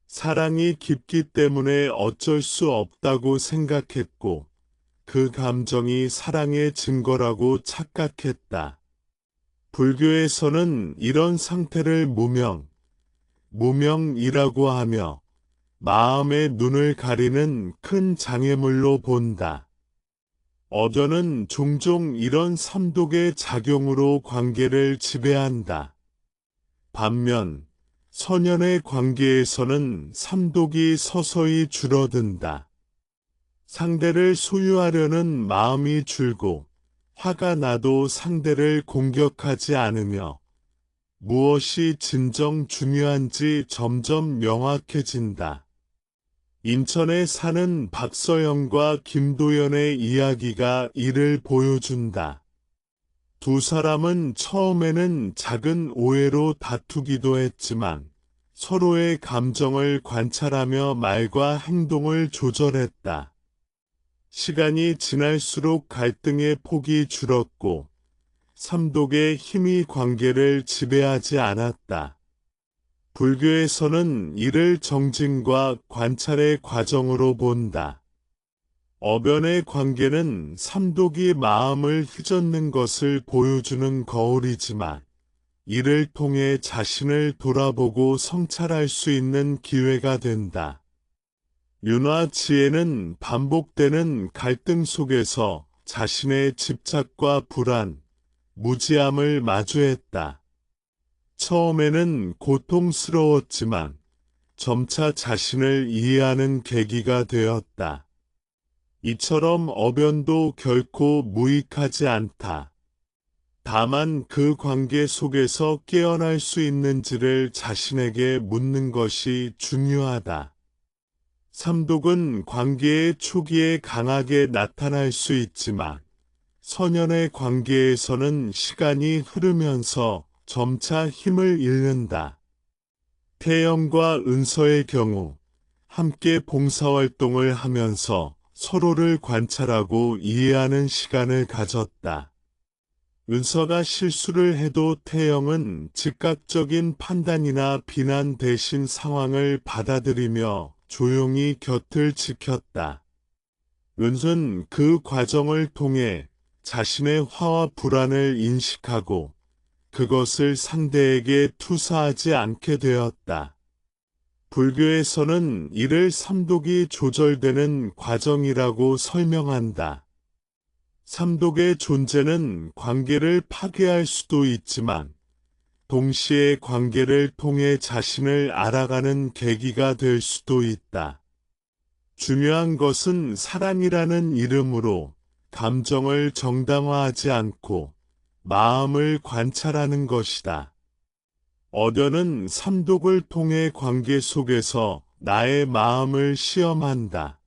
사랑이 깊기 때문에 어쩔 수 없다고 생각했고 그 감정이 사랑의 증거라고 착각했다. 불교에서는 이런 상태를 무명이라고 하며 마음의 눈을 가리는 큰 장애물로 본다. 어변은 종종 이런 삼독의 작용으로 관계를 지배한다. 반면 선연의 관계에서는 삼독이 서서히 줄어든다. 상대를 소유하려는 마음이 줄고 화가 나도 상대를 공격하지 않으며 무엇이 진정 중요한지 점점 명확해진다. 인천에 사는 박서영과 김도연의 이야기가 이를 보여준다. 두 사람은 처음에는 작은 오해로 다투기도 했지만 서로의 감정을 관찰하며 말과 행동을 조절했다. 시간이 지날수록 갈등의 폭이 줄었고 삼독의 힘이 관계를 지배하지 않았다. 불교에서는 이를 정진과 관찰의 과정으로 본다. 어변의 관계는 삼독이 마음을 휘젓는 것을 보여주는 거울이지만 이를 통해 자신을 돌아보고 성찰할 수 있는 기회가 된다. 윤화 지혜는 반복되는 갈등 속에서 자신의 집착과 불안, 무지함을 마주했다. 처음에는 고통스러웠지만 점차 자신을 이해하는 계기가 되었다. 이처럼 어변도 결코 무익하지 않다. 다만 그 관계 속에서 깨어날 수 있는지를 자신에게 묻는 것이 중요하다. 삼독은 관계의 초기에 강하게 나타날 수 있지만 선연의 관계에서는 시간이 흐르면서 점차 힘을 잃는다. 태영과 은서의 경우 함께 봉사활동을 하면서 서로를 관찰하고 이해하는 시간을 가졌다. 은서가 실수를 해도 태영은 즉각적인 판단이나 비난 대신 상황을 받아들이며 조용히 곁을 지켰다. 은은 그 과정을 통해 자신의 화와 불안을 인식하고 그것을 상대에게 투사하지 않게 되었다. 불교에서는 이를 삼독이 조절되는 과정이라고 설명한다. 삼독의 존재는 관계를 파괴할 수도 있지만 동시에 관계를 통해 자신을 알아가는 계기가 될 수도 있다. 중요한 것은 사랑이라는 이름으로 감정을 정당화하지 않고 마음을 관찰하는 것이다. 어변은 삼독을 통해 관계 속에서 나의 마음을 시험한다.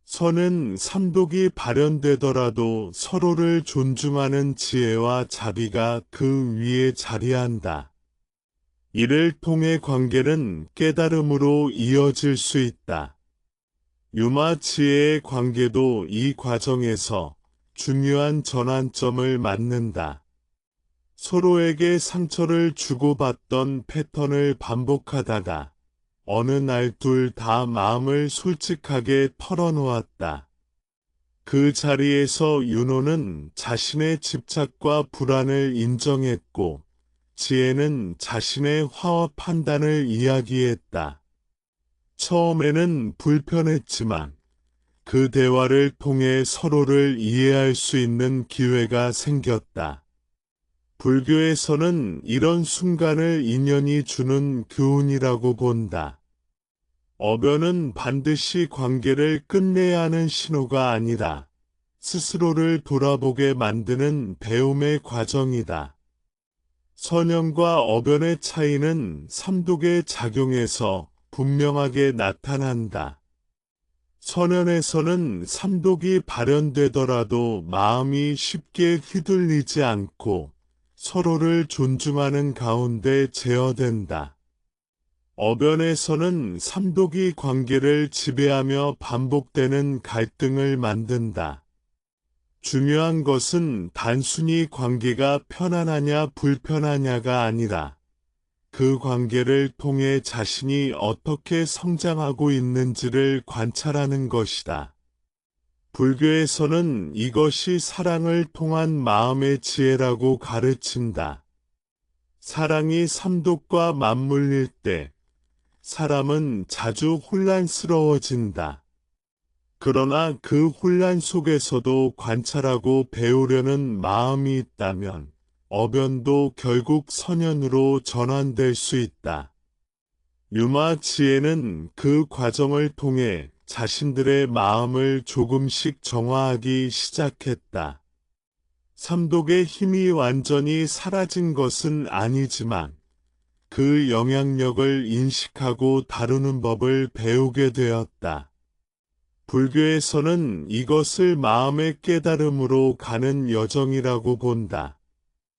선은 삼독이 발현되더라도 서로를 존중하는 지혜와 자비가 그 위에 자리한다. 이를 통해 관계는 깨달음으로 이어질 수 있다. 유마 지혜의 관계도 이 과정에서 중요한 전환점을 맞는다. 서로에게 상처를 주고받던 패턴을 반복하다가 어느 날 둘 다 마음을 솔직하게 털어놓았다. 그 자리에서 윤호는 자신의 집착과 불안을 인정했고 지혜는 자신의 화와 판단을 이야기했다. 처음에는 불편했지만 그 대화를 통해 서로를 이해할 수 있는 기회가 생겼다. 불교에서는 이런 순간을 인연이 주는 교훈이라고 본다. 어변은 반드시 관계를 끝내야 하는 신호가 아니라 스스로를 돌아보게 만드는 배움의 과정이다. 선형과 어변의 차이는 삼독의 작용에서 분명하게 나타난다. 선현에서는 삼독이 발현되더라도 마음이 쉽게 휘둘리지 않고 서로를 존중하는 가운데 제어된다. 어변에서는 삼독이 관계를 지배하며 반복되는 갈등을 만든다. 중요한 것은 단순히 관계가 편안하냐 불편하냐가 아니라 그 관계를 통해 자신이 어떻게 성장하고 있는지를 관찰하는 것이다. 불교에서는 이것이 사랑을 통한 마음의 지혜라고 가르친다. 사랑이 삼독과 맞물릴 때 사람은 자주 혼란스러워진다. 그러나 그 혼란 속에서도 관찰하고 배우려는 마음이 있다면 어변도 결국 선현으로 전환될 수 있다. 유마 지혜는 그 과정을 통해 자신들의 마음을 조금씩 정화하기 시작했다. 삼독의 힘이 완전히 사라진 것은 아니지만 그 영향력을 인식하고 다루는 법을 배우게 되었다. 불교에서는 이것을 마음의 깨달음으로 가는 여정이라고 본다.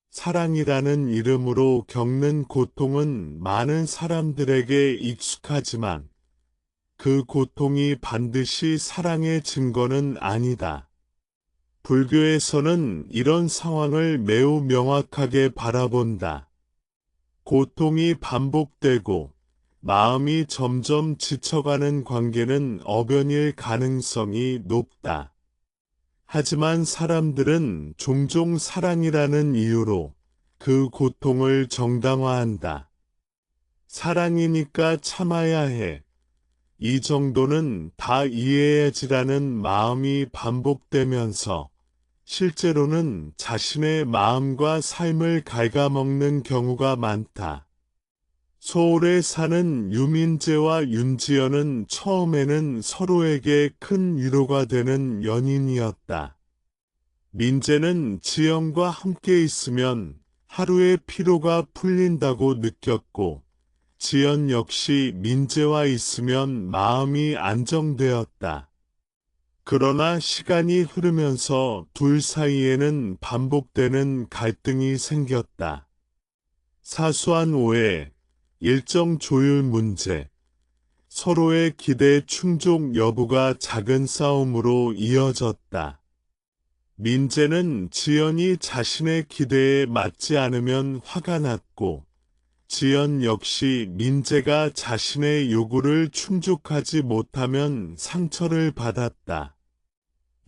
사랑이라는 이름으로 겪는 고통은 많은 사람들에게 익숙하지만 그 고통이 반드시 사랑의 증거는 아니다. 불교에서는 이런 상황을 매우 명확하게 바라본다. 고통이 반복되고 마음이 점점 지쳐가는 관계는 어변일 가능성이 높다. 하지만 사람들은 종종 사랑이라는 이유로 그 고통을 정당화한다. 사랑이니까 참아야 해. 이 정도는 다 이해해야지라는 마음이 반복되면서 실제로는 자신의 마음과 삶을 갉아먹는 경우가 많다. 서울에 사는 유민재와 윤지연은 처음에는 서로에게 큰 위로가 되는 연인이었다. 민재는 지연과 함께 있으면 하루의 피로가 풀린다고 느꼈고 지연 역시 민재와 있으면 마음이 안정되었다. 그러나 시간이 흐르면서 둘 사이에는 반복되는 갈등이 생겼다. 사소한 오해, 일정 조율 문제, 서로의 기대 충족 여부가 작은 싸움으로 이어졌다. 민재는 지연이 자신의 기대에 맞지 않으면 화가 났고 지연 역시 민재가 자신의 요구를 충족하지 못하면 상처를 받았다.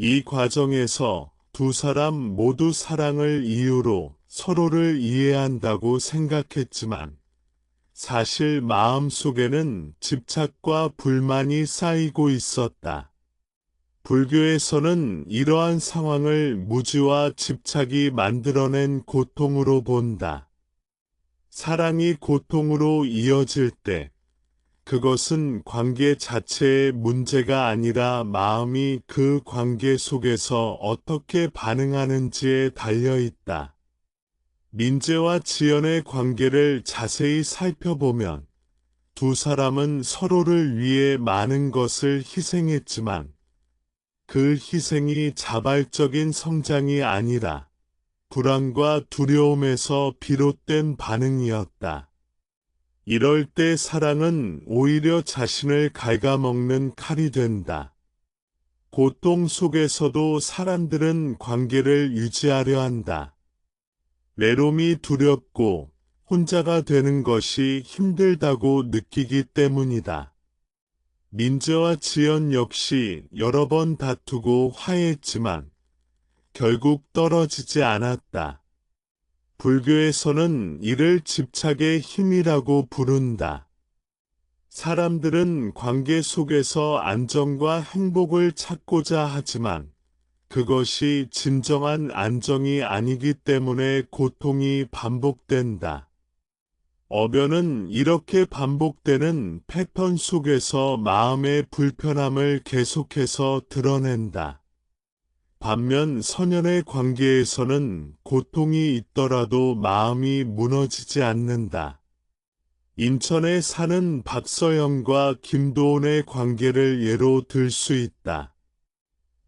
이 과정에서 두 사람 모두 사랑을 이유로 서로를 이해한다고 생각했지만 사실 마음속에는 집착과 불만이 쌓이고 있었다. 불교에서는 이러한 상황을 무지와 집착이 만들어낸 고통으로 본다. 사랑이 고통으로 이어질 때 그것은 관계 자체의 문제가 아니라 마음이 그 관계 속에서 어떻게 반응하는지에 달려 있다. 민재와 지연의 관계를 자세히 살펴보면 두 사람은 서로를 위해 많은 것을 희생했지만 그 희생이 자발적인 성장이 아니라 불안과 두려움에서 비롯된 반응이었다. 이럴 때 사랑은 오히려 자신을 갉아먹는 칼이 된다. 고통 속에서도 사람들은 관계를 유지하려 한다. 외로움이 두렵고 혼자가 되는 것이 힘들다고 느끼기 때문이다. 민재와 지연 역시 여러 번 다투고 화해했지만 결국 떨어지지 않았다. 불교에서는 이를 집착의 힘이라고 부른다. 사람들은 관계 속에서 안정과 행복을 찾고자 하지만 그것이 진정한 안정이 아니기 때문에 고통이 반복된다. 어변은 이렇게 반복되는 패턴 속에서 마음의 불편함을 계속해서 드러낸다. 반면 선연의 관계에서는 고통이 있더라도 마음이 무너지지 않는다. 인천에 사는 박서영과 김도훈의 관계를 예로 들 수 있다.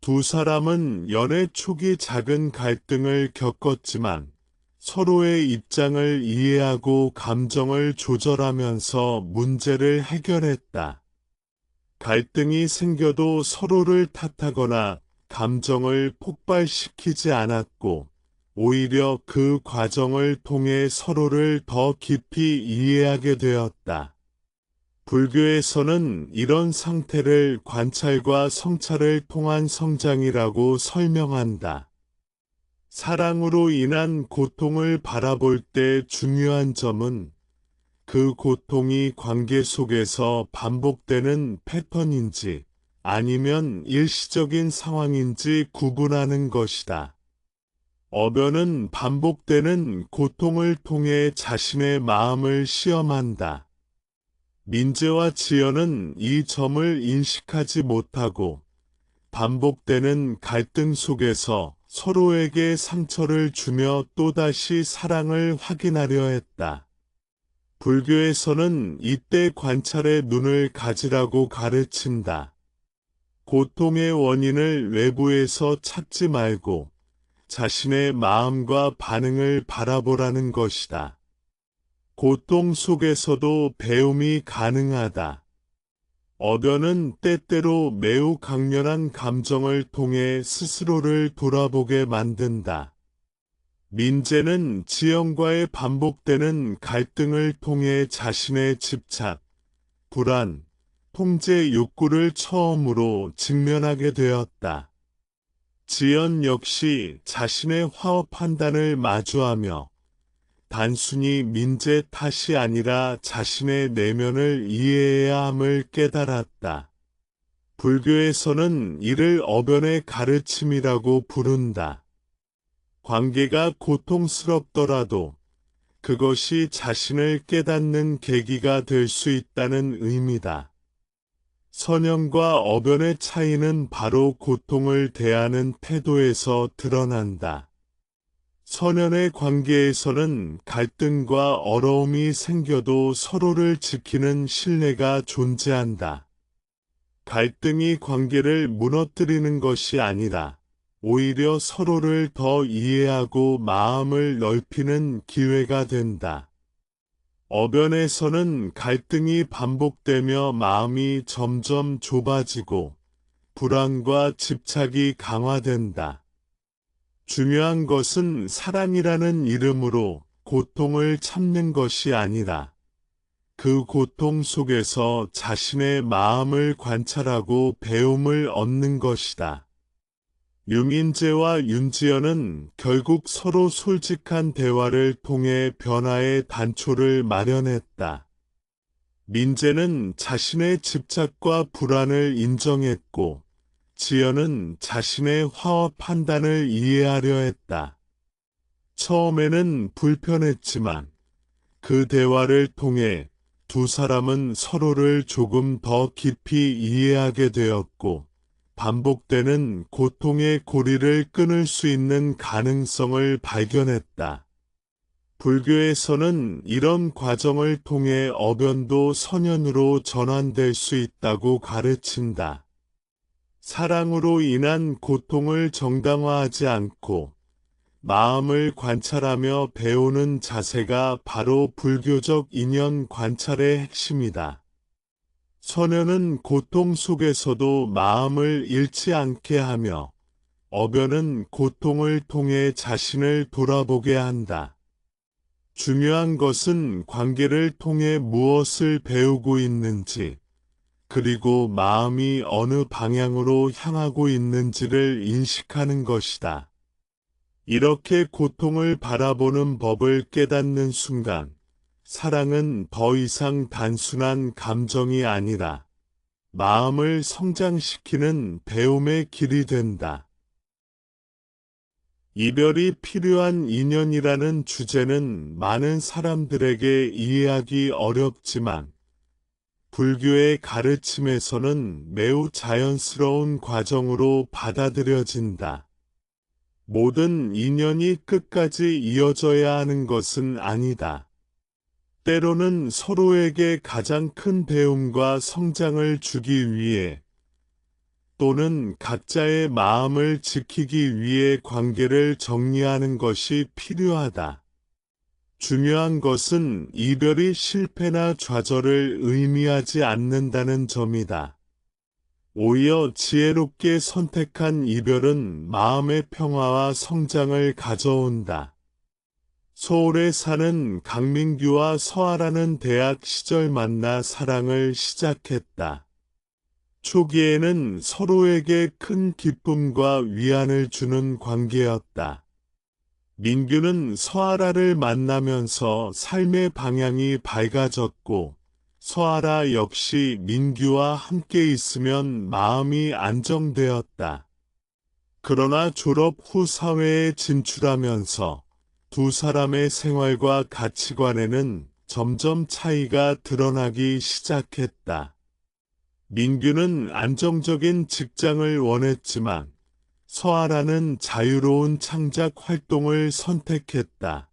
두 사람은 연애 초기 작은 갈등을 겪었지만 서로의 입장을 이해하고 감정을 조절하면서 문제를 해결했다. 갈등이 생겨도 서로를 탓하거나 감정을 폭발시키지 않았고 오히려 그 과정을 통해 서로를 더 깊이 이해하게 되었다. 불교에서는 이런 상태를 관찰과 성찰을 통한 성장이라고 설명한다. 사랑으로 인한 고통을 바라볼 때 중요한 점은 그 고통이 관계 속에서 반복되는 패턴인지 아니면 일시적인 상황인지 구분하는 것이다. 어변은 반복되는 고통을 통해 자신의 마음을 시험한다. 민재와 지연은 이 점을 인식하지 못하고 반복되는 갈등 속에서 서로에게 상처를 주며 또다시 사랑을 확인하려 했다. 불교에서는 이때 관찰의 눈을 가지라고 가르친다. 고통의 원인을 외부에서 찾지 말고 자신의 마음과 반응을 바라보라는 것이다. 고통 속에서도 배움이 가능하다. 어변은 때때로 매우 강렬한 감정을 통해 스스로를 돌아보게 만든다. 민재는 지연과의 반복되는 갈등을 통해 자신의 집착, 불안, 통제 욕구를 처음으로 직면하게 되었다. 지연 역시 자신의 화업 판단을 마주하며 단순히 민재 탓이 아니라 자신의 내면을 이해해야 함을 깨달았다. 불교에서는 이를 어변의 가르침이라고 부른다. 관계가 고통스럽더라도 그것이 자신을 깨닫는 계기가 될 수 있다는 의미다. 선영과 어변의 차이는 바로 고통을 대하는 태도에서 드러난다. 선연의 관계에서는 갈등과 어려움이 생겨도 서로를 지키는 신뢰가 존재한다. 갈등이 관계를 무너뜨리는 것이 아니라 오히려 서로를 더 이해하고 마음을 넓히는 기회가 된다. 어변에서는 갈등이 반복되며 마음이 점점 좁아지고 불안과 집착이 강화된다. 중요한 것은 사랑이라는 이름으로 고통을 참는 것이 아니라 그 고통 속에서 자신의 마음을 관찰하고 배움을 얻는 것이다. 유민재와 윤지연은 결국 서로 솔직한 대화를 통해 변화의 단초를 마련했다. 민재는 자신의 집착과 불안을 인정했고, 지연은 자신의 화와 판단을 이해하려 했다. 처음에는 불편했지만 그 대화를 통해 두 사람은 서로를 조금 더 깊이 이해하게 되었고, 반복되는 고통의 고리를 끊을 수 있는 가능성을 발견했다. 불교에서는 이런 과정을 통해 어변도 선연으로 전환될 수 있다고 가르친다. 사랑으로 인한 고통을 정당화하지 않고 마음을 관찰하며 배우는 자세가 바로 불교적 인연 관찰의 핵심이다. 선연은 고통 속에서도 마음을 잃지 않게 하며, 어변은 고통을 통해 자신을 돌아보게 한다. 중요한 것은 관계를 통해 무엇을 배우고 있는지, 그리고 마음이 어느 방향으로 향하고 있는지를 인식하는 것이다. 이렇게 고통을 바라보는 법을 깨닫는 순간, 사랑은 더 이상 단순한 감정이 아니라 마음을 성장시키는 배움의 길이 된다. 이별이 필요한 인연이라는 주제는 많은 사람들에게 이해하기 어렵지만, 불교의 가르침에서는 매우 자연스러운 과정으로 받아들여진다. 모든 인연이 끝까지 이어져야 하는 것은 아니다. 때로는 서로에게 가장 큰 배움과 성장을 주기 위해, 또는 각자의 마음을 지키기 위해 관계를 정리하는 것이 필요하다. 중요한 것은 이별이 실패나 좌절을 의미하지 않는다는 점이다. 오히려 지혜롭게 선택한 이별은 마음의 평화와 성장을 가져온다. 서울에 사는 강민규와 서아라는 대학 시절 만나 사랑을 시작했다. 초기에는 서로에게 큰 기쁨과 위안을 주는 관계였다. 민규는 서아라를 만나면서 삶의 방향이 밝아졌고, 서아라 역시 민규와 함께 있으면 마음이 안정되었다. 그러나 졸업 후 사회에 진출하면서 두 사람의 생활과 가치관에는 점점 차이가 드러나기 시작했다. 민규는 안정적인 직장을 원했지만 서아라는 자유로운 창작 활동을 선택했다.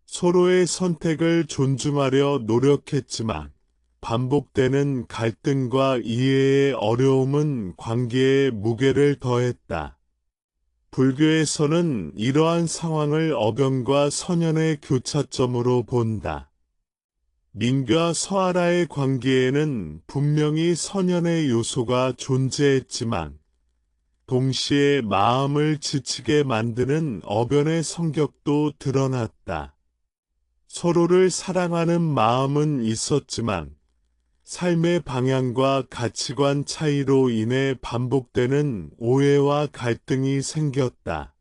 서로의 선택을 존중하려 노력했지만 반복되는 갈등과 이해의 어려움은 관계에 무게를 더했다. 불교에서는 이러한 상황을 어변과 선연의 교차점으로 본다. 민규와 서아라의 관계에는 분명히 선연의 요소가 존재했지만, 동시에 마음을 지치게 만드는 어변의 성격도 드러났다. 서로를 사랑하는 마음은 있었지만, 삶의 방향과 가치관 차이로 인해 반복되는 오해와 갈등이 생겼다.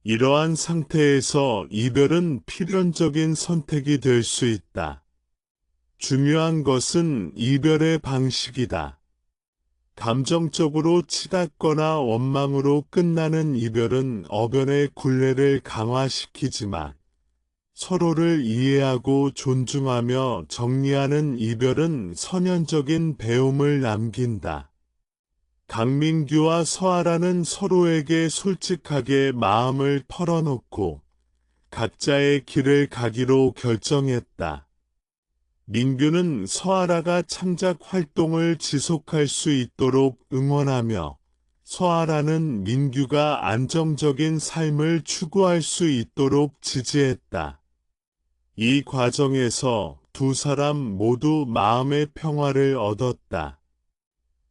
이러한 상태에서 이별은 필연적인 선택이 될 수 있다. 중요한 것은 이별의 방식이다. 감정적으로 치닫거나 원망으로 끝나는 이별은 어변의 굴레를 강화시키지만, 서로를 이해하고 존중하며 정리하는 이별은 선연적인 배움을 남긴다. 강민규와 서아라는 서로에게 솔직하게 마음을 털어놓고 각자의 길을 가기로 결정했다. 민규는 서아라가 창작 활동을 지속할 수 있도록 응원하며, 서아라는 민규가 안정적인 삶을 추구할 수 있도록 지지했다. 이 과정에서 두 사람 모두 마음의 평화를 얻었다.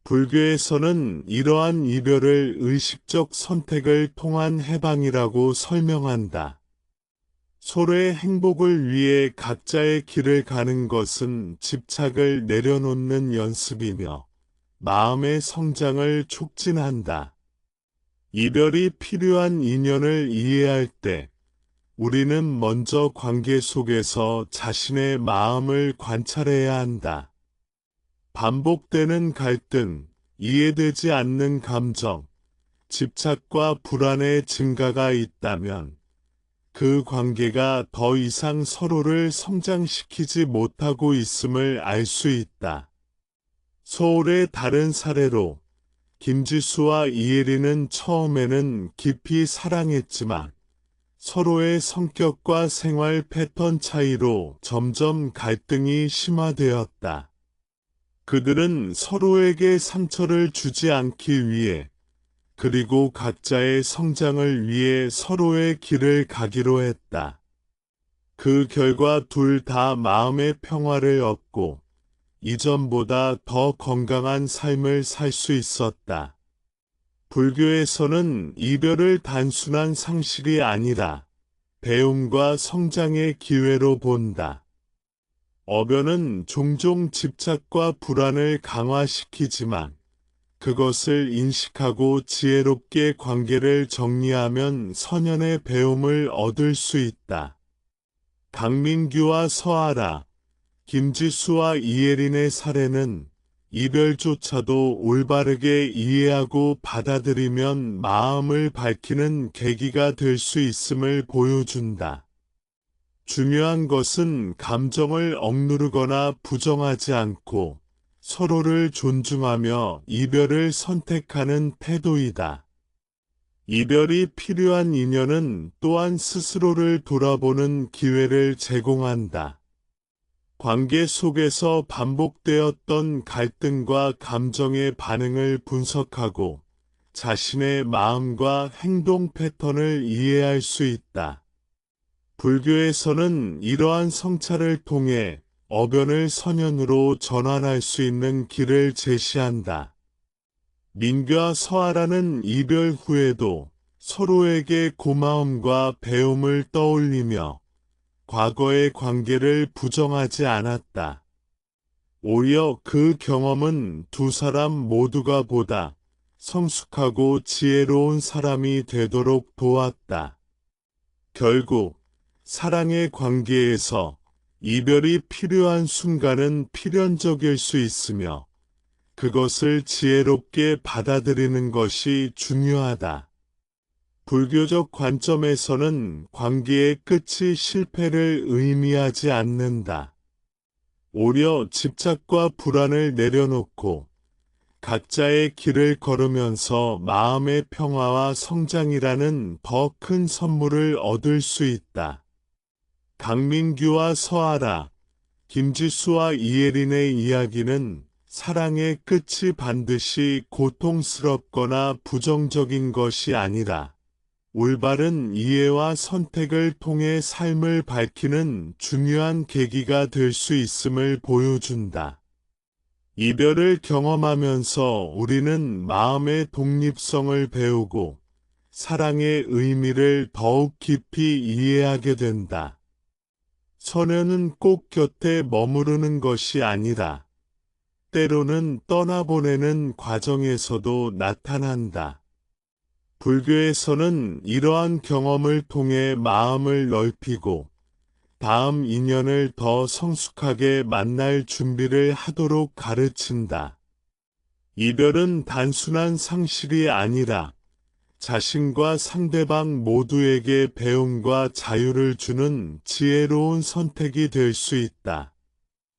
불교에서는 이러한 이별을 의식적 선택을 통한 해방이라고 설명한다. 서로의 행복을 위해 각자의 길을 가는 것은 집착을 내려놓는 연습이며 마음의 성장을 촉진한다. 이별이 필요한 인연을 이해할 때 우리는 먼저 관계 속에서 자신의 마음을 관찰해야 한다. 반복되는 갈등, 이해되지 않는 감정, 집착과 불안의 증가가 있다면 그 관계가 더 이상 서로를 성장시키지 못하고 있음을 알 수 있다. 서울의 다른 사례로 김지수와 이혜리는 처음에는 깊이 사랑했지만 서로의 성격과 생활 패턴 차이로 점점 갈등이 심화되었다. 그들은 서로에게 상처를 주지 않기 위해 그리고 각자의 성장을 위해 서로의 길을 가기로 했다. 그 결과 둘 다 마음의 평화를 얻고 이전보다 더 건강한 삶을 살 수 있었다. 불교에서는 이별을 단순한 상실이 아니라 배움과 성장의 기회로 본다. 어변은 종종 집착과 불안을 강화시키지만 그것을 인식하고 지혜롭게 관계를 정리하면 선연의 배움을 얻을 수 있다. 강민규와 서아라, 김지수와 이혜린의 사례는 이별조차도 올바르게 이해하고 받아들이면 마음을 밝히는 계기가 될 수 있음을 보여준다. 중요한 것은 감정을 억누르거나 부정하지 않고 서로를 존중하며 이별을 선택하는 태도이다. 이별이 필요한 인연은 또한 스스로를 돌아보는 기회를 제공한다. 관계 속에서 반복되었던 갈등과 감정의 반응을 분석하고 자신의 마음과 행동 패턴을 이해할 수 있다. 불교에서는 이러한 성찰을 통해 어변을 선연으로 전환할 수 있는 길을 제시한다. 민규와 서아라는 이별 후에도 서로에게 고마움과 배움을 떠올리며 과거의 관계를 부정하지 않았다. 오히려 그 경험은 두 사람 모두가 보다 성숙하고 지혜로운 사람이 되도록 도왔다. 결국 사랑의 관계에서 이별이 필요한 순간은 필연적일 수 있으며 그것을 지혜롭게 받아들이는 것이 중요하다. 불교적 관점에서는 관계의 끝이 실패를 의미하지 않는다. 오히려 집착과 불안을 내려놓고 각자의 길을 걸으면서 마음의 평화와 성장이라는 더 큰 선물을 얻을 수 있다. 강민규와 서아라, 김지수와 이혜린의 이야기는 사랑의 끝이 반드시 고통스럽거나 부정적인 것이 아니라 올바른 이해와 선택을 통해 삶을 밝히는 중요한 계기가 될 수 있음을 보여준다. 이별을 경험하면서 우리는 마음의 독립성을 배우고 사랑의 의미를 더욱 깊이 이해하게 된다. 선연은 꼭 곁에 머무르는 것이 아니라 때로는 떠나보내는 과정에서도 나타난다. 불교에서는 이러한 경험을 통해 마음을 넓히고 다음 인연을 더 성숙하게 만날 준비를 하도록 가르친다. 이별은 단순한 상실이 아니라 자신과 상대방 모두에게 배움과 자유를 주는 지혜로운 선택이 될 수 있다.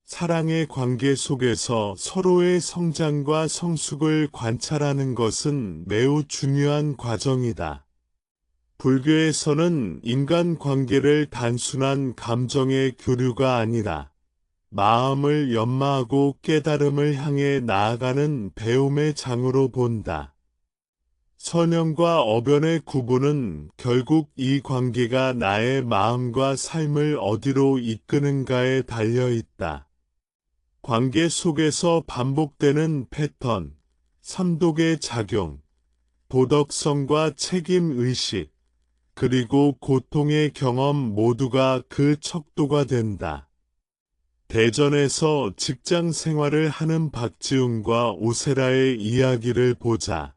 사랑의 관계 속에서 서로의 성장과 성숙을 관찰하는 것은 매우 중요한 과정이다. 불교에서는 인간관계를 단순한 감정의 교류가 아니라 마음을 연마하고 깨달음을 향해 나아가는 배움의 장으로 본다. 선연과 어변의 구분은 결국 이 관계가 나의 마음과 삶을 어디로 이끄는가에 달려 있다. 관계 속에서 반복되는 패턴, 삼독의 작용, 도덕성과 책임의식, 그리고 고통의 경험 모두가 그 척도가 된다. 대전에서 직장 생활을 하는 박지훈과 오세라의 이야기를 보자.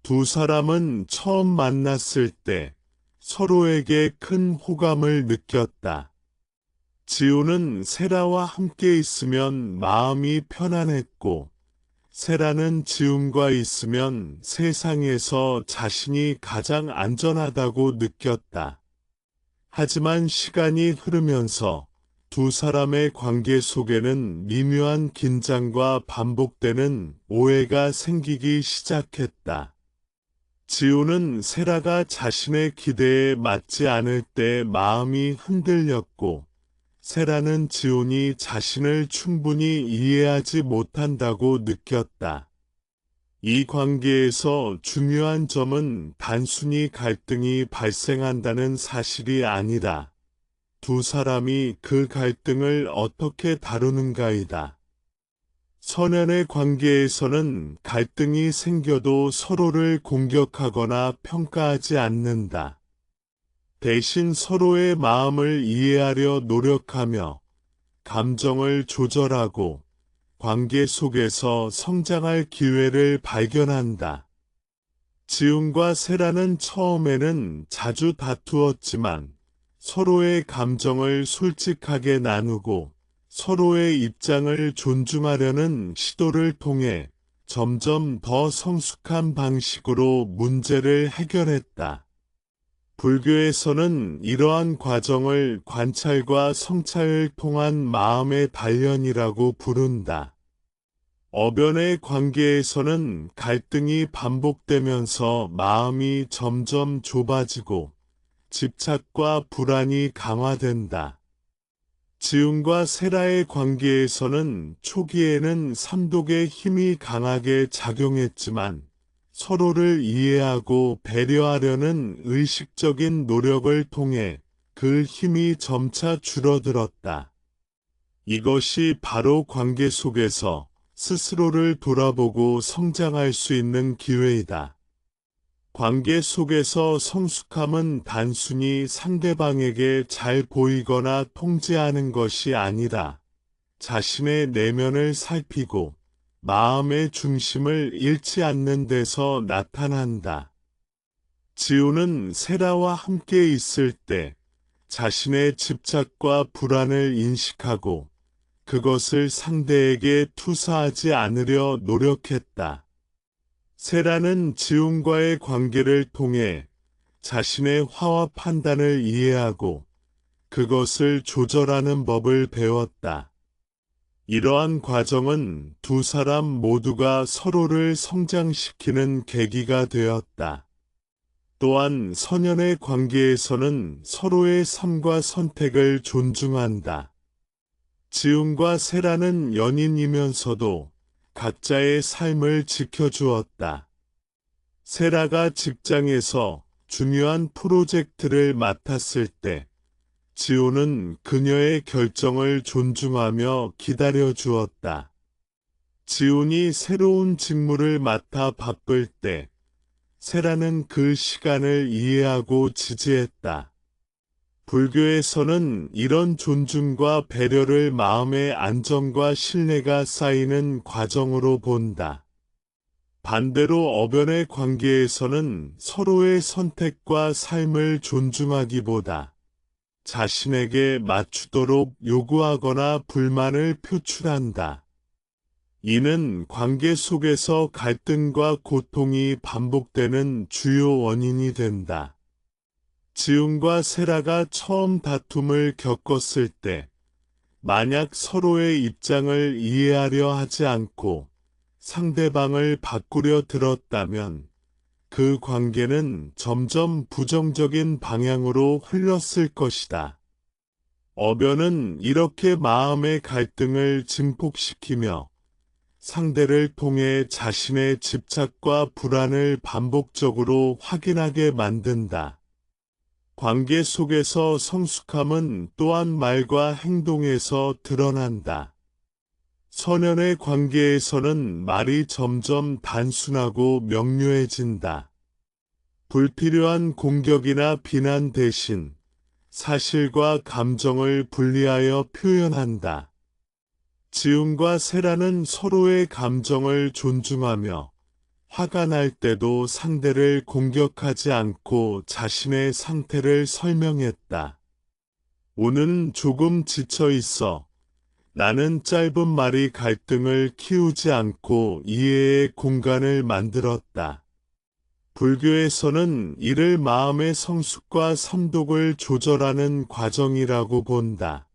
두 사람은 처음 만났을 때 서로에게 큰 호감을 느꼈다. 지우는 세라와 함께 있으면 마음이 편안했고, 세라는 지훈과 있으면 세상에서 자신이 가장 안전하다고 느꼈다. 하지만 시간이 흐르면서 두 사람의 관계 속에는 미묘한 긴장과 반복되는 오해가 생기기 시작했다. 지우는 세라가 자신의 기대에 맞지 않을 때 마음이 흔들렸고, 세라는 지훈이 자신을 충분히 이해하지 못한다고 느꼈다. 이 관계에서 중요한 점은 단순히 갈등이 발생한다는 사실이 아니라 두 사람이 그 갈등을 어떻게 다루는가이다. 선연의 관계에서는 갈등이 생겨도 서로를 공격하거나 평가하지 않는다. 대신 서로의 마음을 이해하려 노력하며 감정을 조절하고 관계 속에서 성장할 기회를 발견한다. 지훈과 세라는 처음에는 자주 다투었지만 서로의 감정을 솔직하게 나누고 서로의 입장을 존중하려는 시도를 통해 점점 더 성숙한 방식으로 문제를 해결했다. 불교에서는 이러한 과정을 관찰과 성찰을 통한 마음의 단련이라고 부른다. 어변의 관계에서는 갈등이 반복되면서 마음이 점점 좁아지고 집착과 불안이 강화된다. 지훈과 세라의 관계에서는 초기에는 삼독의 힘이 강하게 작용했지만 서로를 이해하고 배려하려는 의식적인 노력을 통해 그 힘이 점차 줄어들었다. 이것이 바로 관계 속에서 스스로를 돌아보고 성장할 수 있는 기회이다. 관계 속에서 성숙함은 단순히 상대방에게 잘 보이거나 통제하는 것이 아니라 자신의 내면을 살피고 마음의 중심을 잃지 않는 데서 나타난다. 지훈은 세라와 함께 있을 때 자신의 집착과 불안을 인식하고 그것을 상대에게 투사하지 않으려 노력했다. 세라는 지훈과의 관계를 통해 자신의 화와 판단을 이해하고 그것을 조절하는 법을 배웠다. 이러한 과정은 두 사람 모두가 서로를 성장시키는 계기가 되었다. 또한 선연의 관계에서는 서로의 삶과 선택을 존중한다. 지훈과 세라는 연인이면서도 각자의 삶을 지켜주었다. 세라가 직장에서 중요한 프로젝트를 맡았을 때 지훈은 그녀의 결정을 존중하며 기다려주었다. 지훈이 새로운 직무를 맡아 바쁠 때 세라는 그 시간을 이해하고 지지했다. 불교에서는 이런 존중과 배려를 마음의 안정과 신뢰가 쌓이는 과정으로 본다. 반대로 어변의 관계에서는 서로의 선택과 삶을 존중하기보다 자신에게 맞추도록 요구하거나 불만을 표출한다. 이는 관계 속에서 갈등과 고통이 반복되는 주요 원인이 된다. 지훈과 세라가 처음 다툼을 겪었을 때 만약 서로의 입장을 이해하려 하지 않고 상대방을 바꾸려 들었다면 그 관계는 점점 부정적인 방향으로 흘렀을 것이다. 어변은 이렇게 마음의 갈등을 증폭시키며 상대를 통해 자신의 집착과 불안을 반복적으로 확인하게 만든다. 관계 속에서 성숙함은 또한 말과 행동에서 드러난다. 선연의 관계에서는 말이 점점 단순하고 명료해진다. 불필요한 공격이나 비난 대신 사실과 감정을 분리하여 표현한다. 지훈과 세라는 서로의 감정을 존중하며 화가 날 때도 상대를 공격하지 않고 자신의 상태를 설명했다. 오늘은 조금 지쳐 있어. 나는 짧은 말이 갈등을 키우지 않고 이해의 공간을 만들었다. 불교에서는 이를 마음의 성숙과 삼독을 조절하는 과정이라고 본다.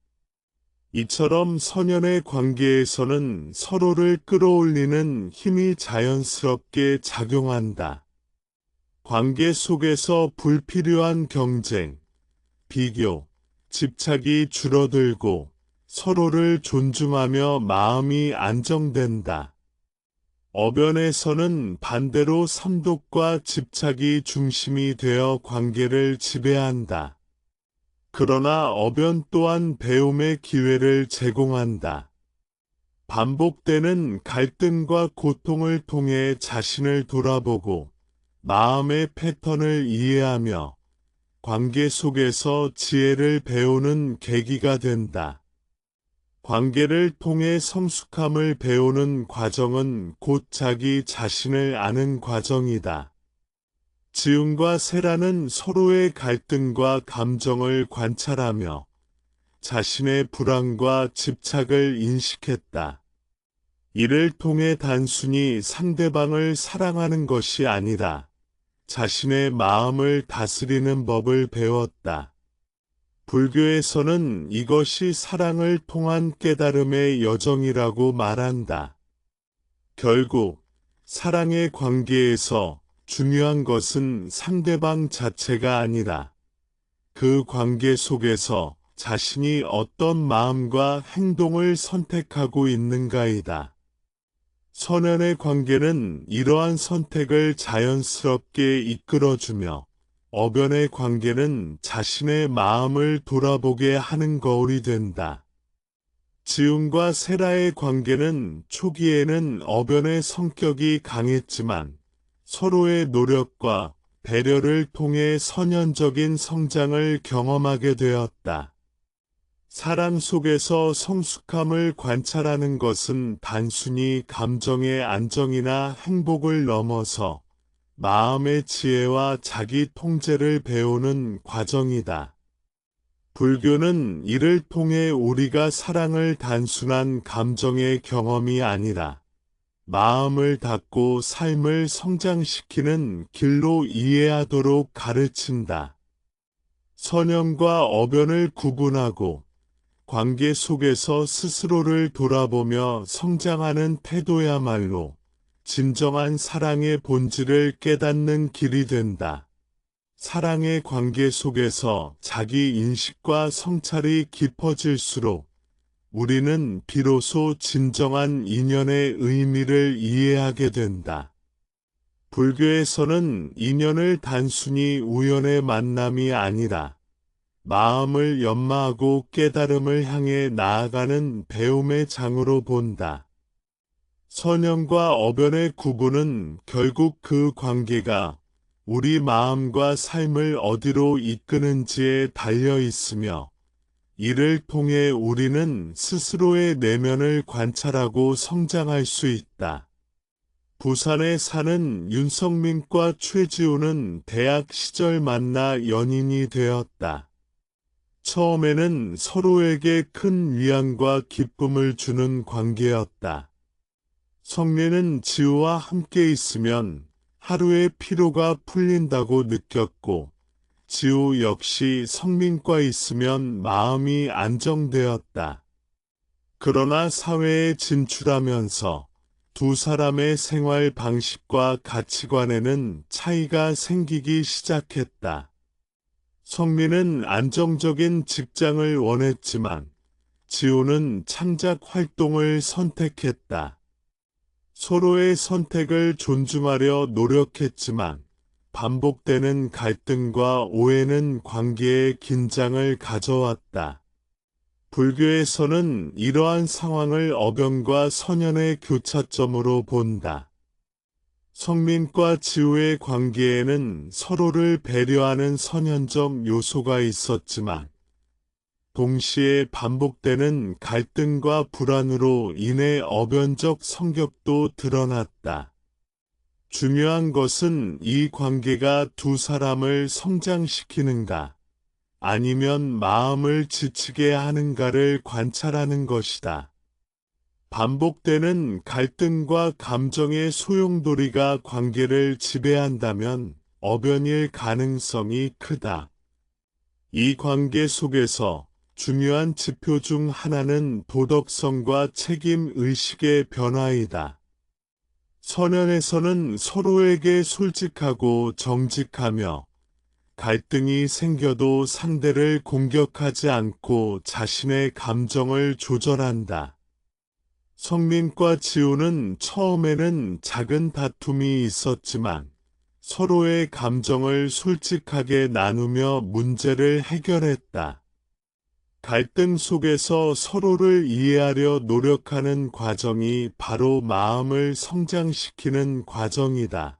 이처럼 선연의 관계에서는 서로를 끌어올리는 힘이 자연스럽게 작용한다. 관계 속에서 불필요한 경쟁, 비교, 집착이 줄어들고 서로를 존중하며 마음이 안정된다. 어변에서는 반대로 삼독과 집착이 중심이 되어 관계를 지배한다. 그러나 어변 또한 배움의 기회를 제공한다. 반복되는 갈등과 고통을 통해 자신을 돌아보고 마음의 패턴을 이해하며 관계 속에서 지혜를 배우는 계기가 된다. 관계를 통해 성숙함을 배우는 과정은 곧 자기 자신을 아는 과정이다. 지훈과 세라는 서로의 갈등과 감정을 관찰하며 자신의 불안과 집착을 인식했다. 이를 통해 단순히 상대방을 사랑하는 것이 아니라 자신의 마음을 다스리는 법을 배웠다. 불교에서는 이것이 사랑을 통한 깨달음의 여정이라고 말한다. 결국 사랑의 관계에서 중요한 것은 상대방 자체가 아니라 그 관계 속에서 자신이 어떤 마음과 행동을 선택하고 있는가이다. 선연의 관계는 이러한 선택을 자연스럽게 이끌어주며 어변의 관계는 자신의 마음을 돌아보게 하는 거울이 된다. 지훈과 세라의 관계는 초기에는 어변의 성격이 강했지만 서로의 노력과 배려를 통해 선연적인 성장을 경험하게 되었다. 사랑 속에서 성숙함을 관찰하는 것은 단순히 감정의 안정이나 행복을 넘어서 마음의 지혜와 자기 통제를 배우는 과정이다. 불교는 이를 통해 우리가 사랑을 단순한 감정의 경험이 아니라 마음을 닫고 삶을 성장시키는 길로 이해하도록 가르친다. 선연과 어변을 구분하고 관계 속에서 스스로를 돌아보며 성장하는 태도야말로 진정한 사랑의 본질을 깨닫는 길이 된다. 사랑의 관계 속에서 자기 인식과 성찰이 깊어질수록 우리는 비로소 진정한 인연의 의미를 이해하게 된다. 불교에서는 인연을 단순히 우연의 만남이 아니라 마음을 연마하고 깨달음을 향해 나아가는 배움의 장으로 본다. 선연과 어변의 구분은 결국 그 관계가 우리 마음과 삶을 어디로 이끄는지에 달려 있으며 이를 통해 우리는 스스로의 내면을 관찰하고 성장할 수 있다. 부산에 사는 윤성민과 최지우는 대학 시절 만나 연인이 되었다. 처음에는 서로에게 큰 위안과 기쁨을 주는 관계였다. 성민은 지우와 함께 있으면 하루의 피로가 풀린다고 느꼈고 지우 역시 성민과 있으면 마음이 안정되었다. 그러나 사회에 진출하면서 두 사람의 생활 방식과 가치관에는 차이가 생기기 시작했다. 성민은 안정적인 직장을 원했지만 지우는 창작 활동을 선택했다. 서로의 선택을 존중하려 노력했지만 반복되는 갈등과 오해는 관계에 긴장을 가져왔다. 불교에서는 이러한 상황을 어변과 선연의 교차점으로 본다. 성민과 지우의 관계에는 서로를 배려하는 선연적 요소가 있었지만 동시에 반복되는 갈등과 불안으로 인해 어변적 성격도 드러났다. 중요한 것은 이 관계가 두 사람을 성장시키는가, 아니면 마음을 지치게 하는가를 관찰하는 것이다. 반복되는 갈등과 감정의 소용돌이가 관계를 지배한다면 어변일 가능성이 크다. 이 관계 속에서 중요한 지표 중 하나는 도덕성과 책임 의식의 변화이다. 선연에서는 서로에게 솔직하고 정직하며 갈등이 생겨도 상대를 공격하지 않고 자신의 감정을 조절한다. 성민과 지우는 처음에는 작은 다툼이 있었지만 서로의 감정을 솔직하게 나누며 문제를 해결했다. 갈등 속에서 서로를 이해하려 노력하는 과정이 바로 마음을 성장시키는 과정이다.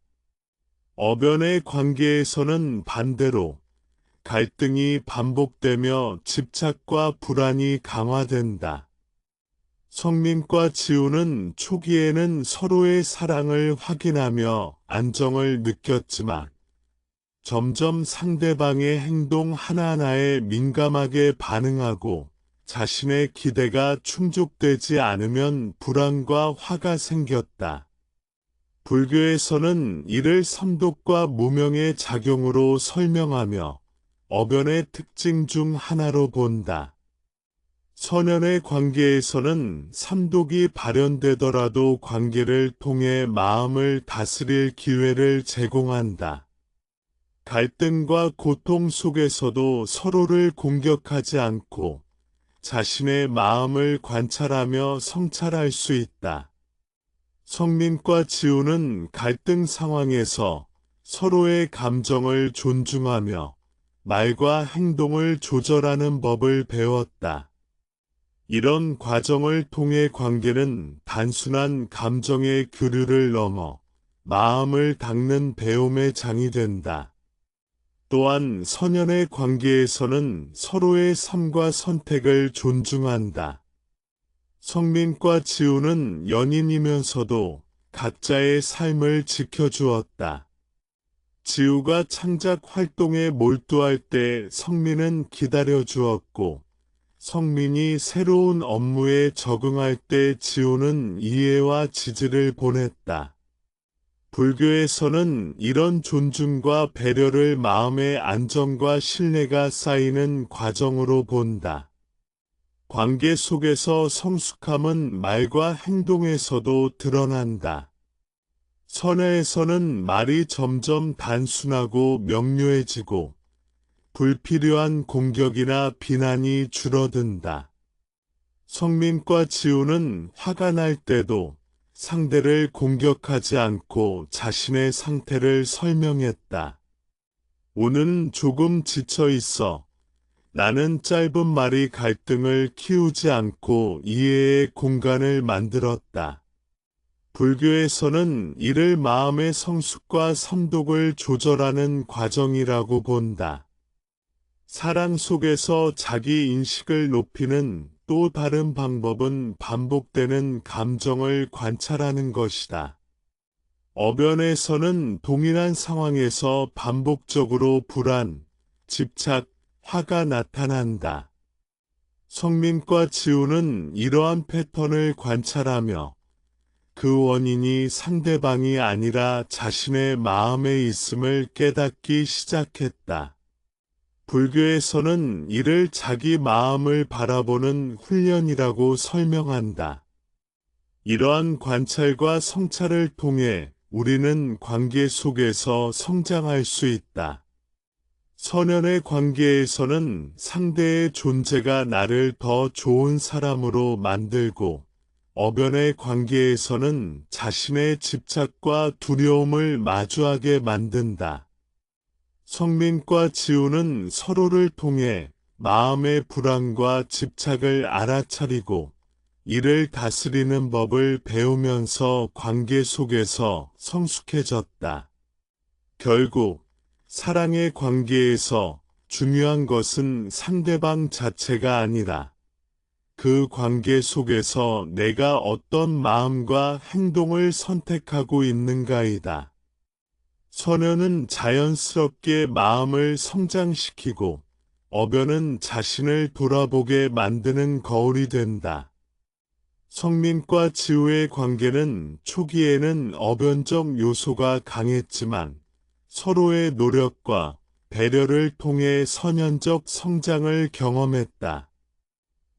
어변의 관계에서는 반대로 갈등이 반복되며 집착과 불안이 강화된다. 성민과 지우는 초기에는 서로의 사랑을 확인하며 안정을 느꼈지만 점점 상대방의 행동 하나하나에 민감하게 반응하고 자신의 기대가 충족되지 않으면 불안과 화가 생겼다. 불교에서는 이를 삼독과 무명의 작용으로 설명하며 어변의 특징 중 하나로 본다. 선연의 관계에서는 삼독이 발현되더라도 관계를 통해 마음을 다스릴 기회를 제공한다. 갈등과 고통 속에서도 서로를 공격하지 않고 자신의 마음을 관찰하며 성찰할 수 있다. 성민과 지우는 갈등 상황에서 서로의 감정을 존중하며 말과 행동을 조절하는 법을 배웠다. 이런 과정을 통해 관계는 단순한 감정의 교류를 넘어 마음을 닦는 배움의 장이 된다. 또한 선연의 관계에서는 서로의 삶과 선택을 존중한다. 성민과 지우는 연인이면서도 각자의 삶을 지켜주었다. 지우가 창작 활동에 몰두할 때 성민은 기다려주었고, 성민이 새로운 업무에 적응할 때 지우는 이해와 지지를 보냈다. 불교에서는 이런 존중과 배려를 마음의 안정과 신뢰가 쌓이는 과정으로 본다. 관계 속에서 성숙함은 말과 행동에서도 드러난다. 선야에서는 말이 점점 단순하고 명료해지고 불필요한 공격이나 비난이 줄어든다. 성민과 지우는 화가 날 때도 상대를 공격하지 않고 자신의 상태를 설명했다. 오늘은 조금 지쳐 있어. 나는 짧은 말이 갈등을 키우지 않고 이해의 공간을 만들었다. 불교에서는 이를 마음의 성숙과 삼독을 조절하는 과정이라고 본다. 사랑 속에서 자기 인식을 높이는 또 다른 방법은 반복되는 감정을 관찰하는 것이다. 어변에서는 동일한 상황에서 반복적으로 불안, 집착, 화가 나타난다. 성민과 지우는 이러한 패턴을 관찰하며 그 원인이 상대방이 아니라 자신의 마음에 있음을 깨닫기 시작했다. 불교에서는 이를 자기 마음을 바라보는 훈련이라고 설명한다. 이러한 관찰과 성찰을 통해 우리는 관계 속에서 성장할 수 있다. 선연의 관계에서는 상대의 존재가 나를 더 좋은 사람으로 만들고, 어변의 관계에서는 자신의 집착과 두려움을 마주하게 만든다. 성민과 지우는 서로를 통해 마음의 불안과 집착을 알아차리고 이를 다스리는 법을 배우면서 관계 속에서 성숙해졌다. 결국 사랑의 관계에서 중요한 것은 상대방 자체가 아니라 그 관계 속에서 내가 어떤 마음과 행동을 선택하고 있는가이다. 소녀는 자연스럽게 마음을 성장시키고 어변은 자신을 돌아보게 만드는 거울이 된다. 성민과 지우의 관계는 초기에는 어변적 요소가 강했지만 서로의 노력과 배려를 통해 선연적 성장을 경험했다.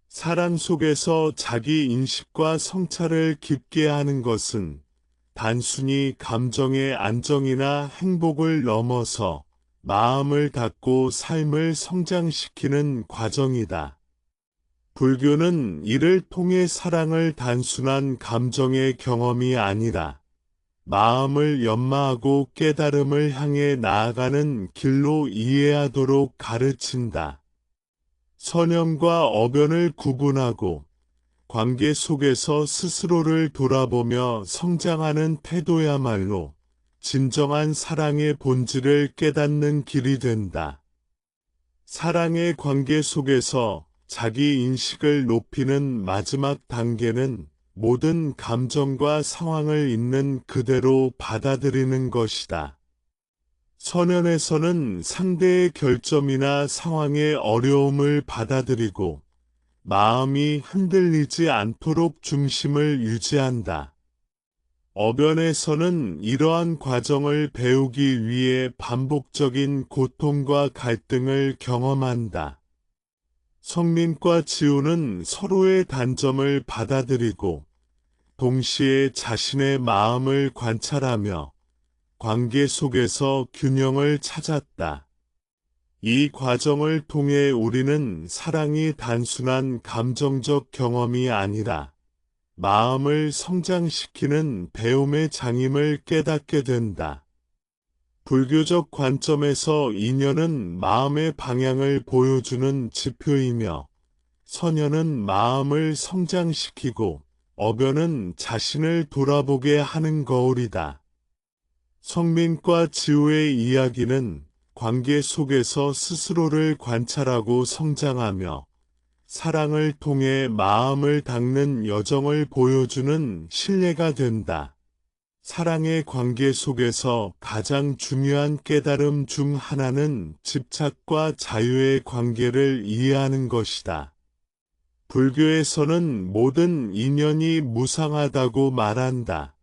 사랑 속에서 자기 인식과 성찰을 깊게 하는 것은 단순히 감정의 안정이나 행복을 넘어서 마음을 닫고 삶을 성장시키는 과정이다. 불교는 이를 통해 사랑을 단순한 감정의 경험이 아니라 마음을 연마하고 깨달음을 향해 나아가는 길로 이해하도록 가르친다. 선형과 어변을 구분하고 관계 속에서 스스로를 돌아보며 성장하는 태도야말로 진정한 사랑의 본질을 깨닫는 길이 된다. 사랑의 관계 속에서 자기 인식을 높이는 마지막 단계는 모든 감정과 상황을 있는 그대로 받아들이는 것이다. 선연에서는 상대의 결점이나 상황의 어려움을 받아들이고 마음이 흔들리지 않도록 중심을 유지한다. 어변에서는 이러한 과정을 배우기 위해 반복적인 고통과 갈등을 경험한다. 성민과 지우는 서로의 단점을 받아들이고 동시에 자신의 마음을 관찰하며 관계 속에서 균형을 찾았다. 이 과정을 통해 우리는 사랑이 단순한 감정적 경험이 아니라 마음을 성장시키는 배움의 장임을 깨닫게 된다. 불교적 관점에서 인연은 마음의 방향을 보여주는 지표이며 선연은 마음을 성장시키고 어변은 자신을 돌아보게 하는 거울이다. 성민과 지우의 이야기는 관계 속에서 스스로를 관찰하고 성장하며 사랑을 통해 마음을 닦는 여정을 보여주는 신뢰가 된다. 사랑의 관계 속에서 가장 중요한 깨달음 중 하나는 집착과 자유의 관계를 이해하는 것이다. 불교에서는 모든 인연이 무상하다고 말한다.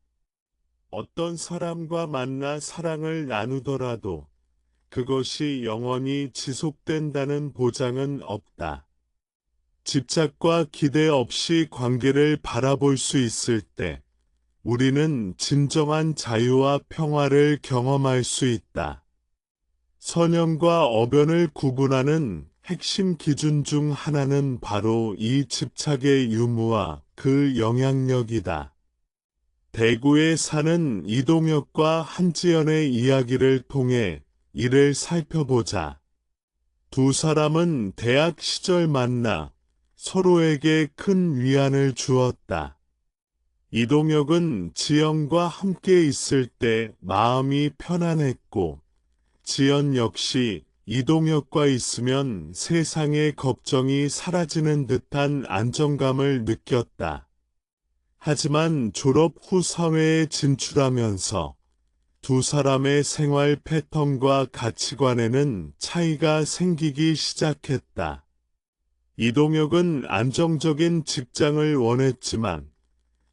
어떤 사람과 만나 사랑을 나누더라도 그것이 영원히 지속된다는 보장은 없다. 집착과 기대 없이 관계를 바라볼 수 있을 때 우리는 진정한 자유와 평화를 경험할 수 있다. 선형과 어변을 구분하는 핵심 기준 중 하나는 바로 이 집착의 유무와 그 영향력이다. 대구에 사는 이동혁과 한지연의 이야기를 통해 이를 살펴보자. 두 사람은 대학 시절 만나 서로에게 큰 위안을 주었다. 이동혁은 지연과 함께 있을 때 마음이 편안했고, 지연 역시 이동혁과 있으면 세상의 걱정이 사라지는 듯한 안정감을 느꼈다. 하지만 졸업 후 사회에 진출하면서 두 사람의 생활 패턴과 가치관에는 차이가 생기기 시작했다. 이동혁은 안정적인 직장을 원했지만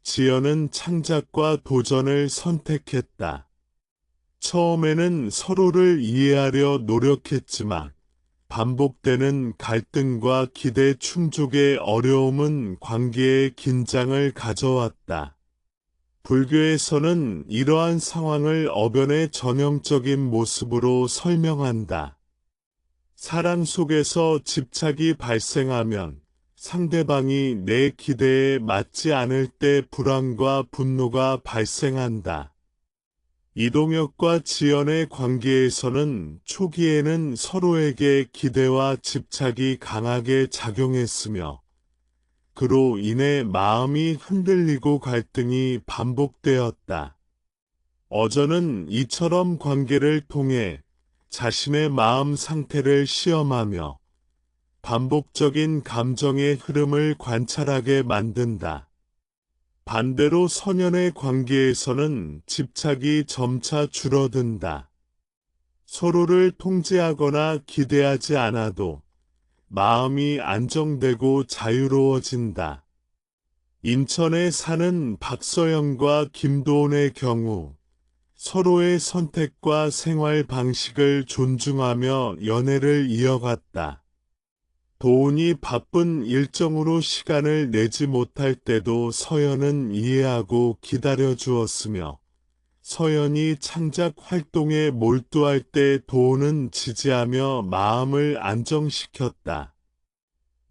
지연은 창작과 도전을 선택했다. 처음에는 서로를 이해하려 노력했지만 반복되는 갈등과 기대 충족의 어려움은 관계에 긴장을 가져왔다. 불교에서는 이러한 상황을 어변의 전형적인 모습으로 설명한다. 사랑 속에서 집착이 발생하면 상대방이 내 기대에 맞지 않을 때 불안과 분노가 발생한다. 이동혁과 지연의 관계에서는 초기에는 서로에게 기대와 집착이 강하게 작용했으며 그로 인해 마음이 흔들리고 갈등이 반복되었다. 어전은 이처럼 관계를 통해 자신의 마음 상태를 시험하며 반복적인 감정의 흐름을 관찰하게 만든다. 반대로 선연의 관계에서는 집착이 점차 줄어든다. 서로를 통제하거나 기대하지 않아도 마음이 안정되고 자유로워진다. 인천에 사는 박서영과 김도훈의 경우 서로의 선택과 생활 방식을 존중하며 연애를 이어갔다. 도훈이 바쁜 일정으로 시간을 내지 못할 때도 서연은 이해하고 기다려 주었으며, 서연이 창작 활동에 몰두할 때 도훈은 지지하며 마음을 안정시켰다.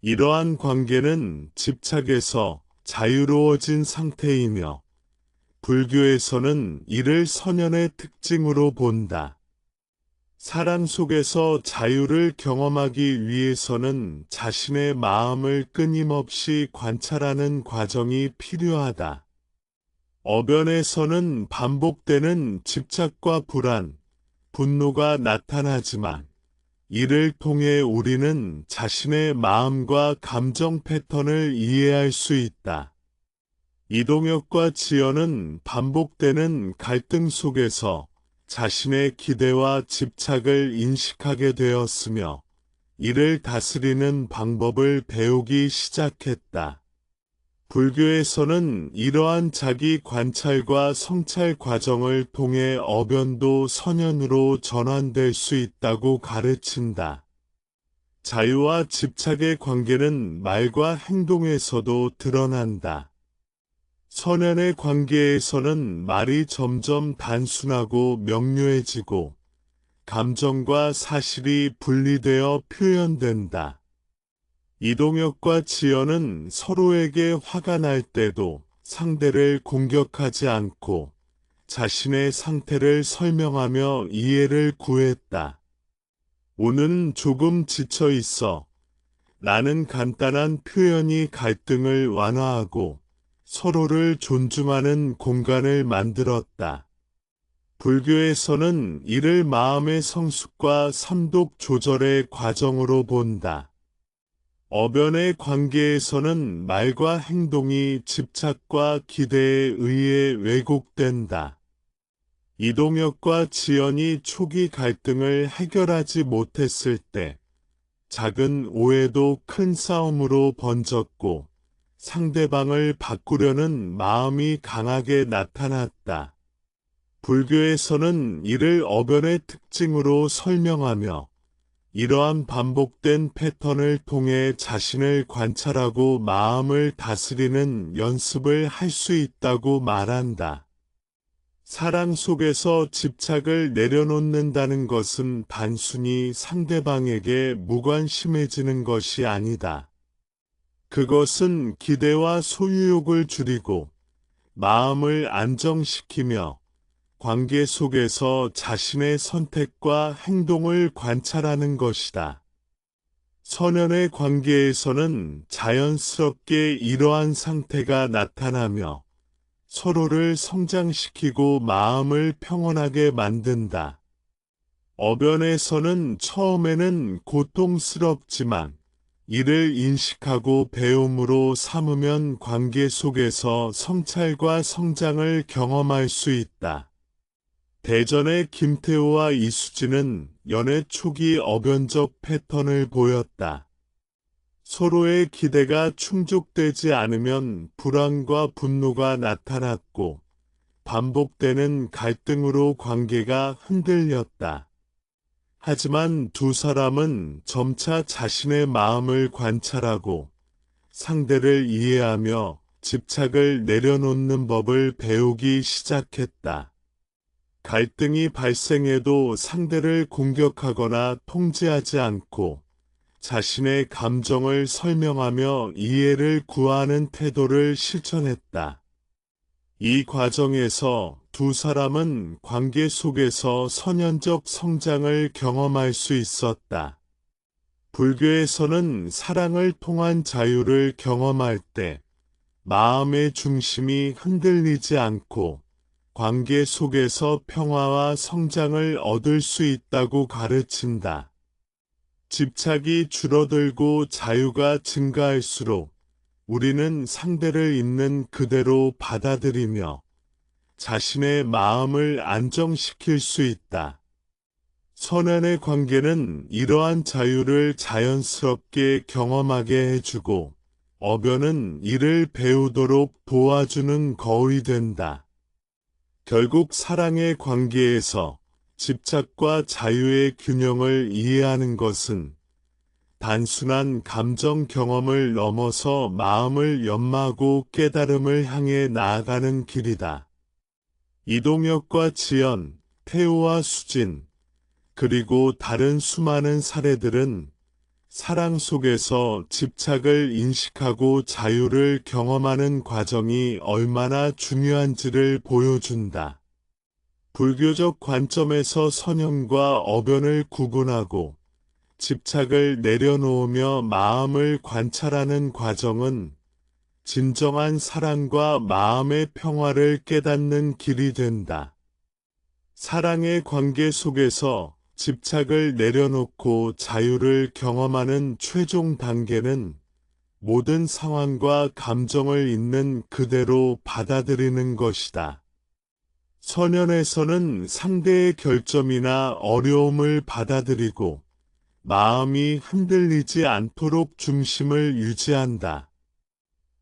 이러한 관계는 집착에서 자유로워진 상태이며, 불교에서는 이를 선연의 특징으로 본다. 사랑 속에서 자유를 경험하기 위해서는 자신의 마음을 끊임없이 관찰하는 과정이 필요하다. 어변에서는 반복되는 집착과 불안, 분노가 나타나지만 이를 통해 우리는 자신의 마음과 감정 패턴을 이해할 수 있다. 이동혁과 지연은 반복되는 갈등 속에서 자신의 기대와 집착을 인식하게 되었으며, 이를 다스리는 방법을 배우기 시작했다. 불교에서는 이러한 자기 관찰과 성찰 과정을 통해 어변도 선연으로 전환될 수 있다고 가르친다. 자유와 집착의 관계는 말과 행동에서도 드러난다. 선연의 관계에서는 말이 점점 단순하고 명료해지고 감정과 사실이 분리되어 표현된다. 이동혁과 지연은 서로에게 화가 날 때도 상대를 공격하지 않고 자신의 상태를 설명하며 이해를 구했다. 오늘은 조금 지쳐 있어. 라는 간단한 표현이 갈등을 완화하고 서로를 존중하는 공간을 만들었다. 불교에서는 이를 마음의 성숙과 삼독 조절의 과정으로 본다. 어변의 관계에서는 말과 행동이 집착과 기대에 의해 왜곡된다. 이동혁과 지연이 초기 갈등을 해결하지 못했을 때 작은 오해도 큰 싸움으로 번졌고 상대방을 바꾸려는 마음이 강하게 나타났다. 불교에서는 이를 어변의 특징으로 설명하며 이러한 반복된 패턴을 통해 자신을 관찰하고 마음을 다스리는 연습을 할 수 있다고 말한다. 사랑 속에서 집착을 내려놓는다는 것은 단순히 상대방에게 무관심해지는 것이 아니다. 그것은 기대와 소유욕을 줄이고 마음을 안정시키며 관계 속에서 자신의 선택과 행동을 관찰하는 것이다. 선연의 관계에서는 자연스럽게 이러한 상태가 나타나며 서로를 성장시키고 마음을 평온하게 만든다. 어변에서는 처음에는 고통스럽지만 이를 인식하고 배움으로 삼으면 관계 속에서 성찰과 성장을 경험할 수 있다. 대전의 김태호와 이수진은 연애 초기 어변적 패턴을 보였다. 서로의 기대가 충족되지 않으면 불안과 분노가 나타났고 반복되는 갈등으로 관계가 흔들렸다. 하지만 두 사람은 점차 자신의 마음을 관찰하고 상대를 이해하며 집착을 내려놓는 법을 배우기 시작했다. 갈등이 발생해도 상대를 공격하거나 통제하지 않고 자신의 감정을 설명하며 이해를 구하는 태도를 실천했다. 이 과정에서 두 사람은 관계 속에서 선연적 성장을 경험할 수 있었다. 불교에서는 사랑을 통한 자유를 경험할 때 마음의 중심이 흔들리지 않고 관계 속에서 평화와 성장을 얻을 수 있다고 가르친다. 집착이 줄어들고 자유가 증가할수록 우리는 상대를 있는 그대로 받아들이며 자신의 마음을 안정시킬 수 있다. 선연의 관계는 이러한 자유를 자연스럽게 경험하게 해주고, 어변은 이를 배우도록 도와주는 거울이 된다. 결국 사랑의 관계에서 집착과 자유의 균형을 이해하는 것은 단순한 감정 경험을 넘어서 마음을 연마하고 깨달음을 향해 나아가는 길이다. 이동혁과 지연, 태우와 수진, 그리고 다른 수많은 사례들은 사랑 속에서 집착을 인식하고 자유를 경험하는 과정이 얼마나 중요한지를 보여준다. 불교적 관점에서 선연과 어변을 구분하고 집착을 내려놓으며 마음을 관찰하는 과정은 진정한 사랑과 마음의 평화를 깨닫는 길이 된다. 사랑의 관계 속에서 집착을 내려놓고 자유를 경험하는 최종 단계는 모든 상황과 감정을 있는 그대로 받아들이는 것이다. 선연에서는 상대의 결점이나 어려움을 받아들이고 마음이 흔들리지 않도록 중심을 유지한다.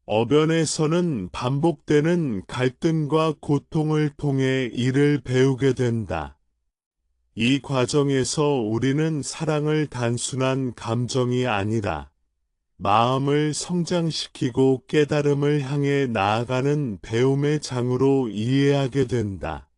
어변에서는 반복되는 갈등과 고통을 통해 이를 배우게 된다. 이 과정에서 우리는 사랑을 단순한 감정이 아니라 마음을 성장시키고 깨달음을 향해 나아가는 배움의 장으로 이해하게 된다.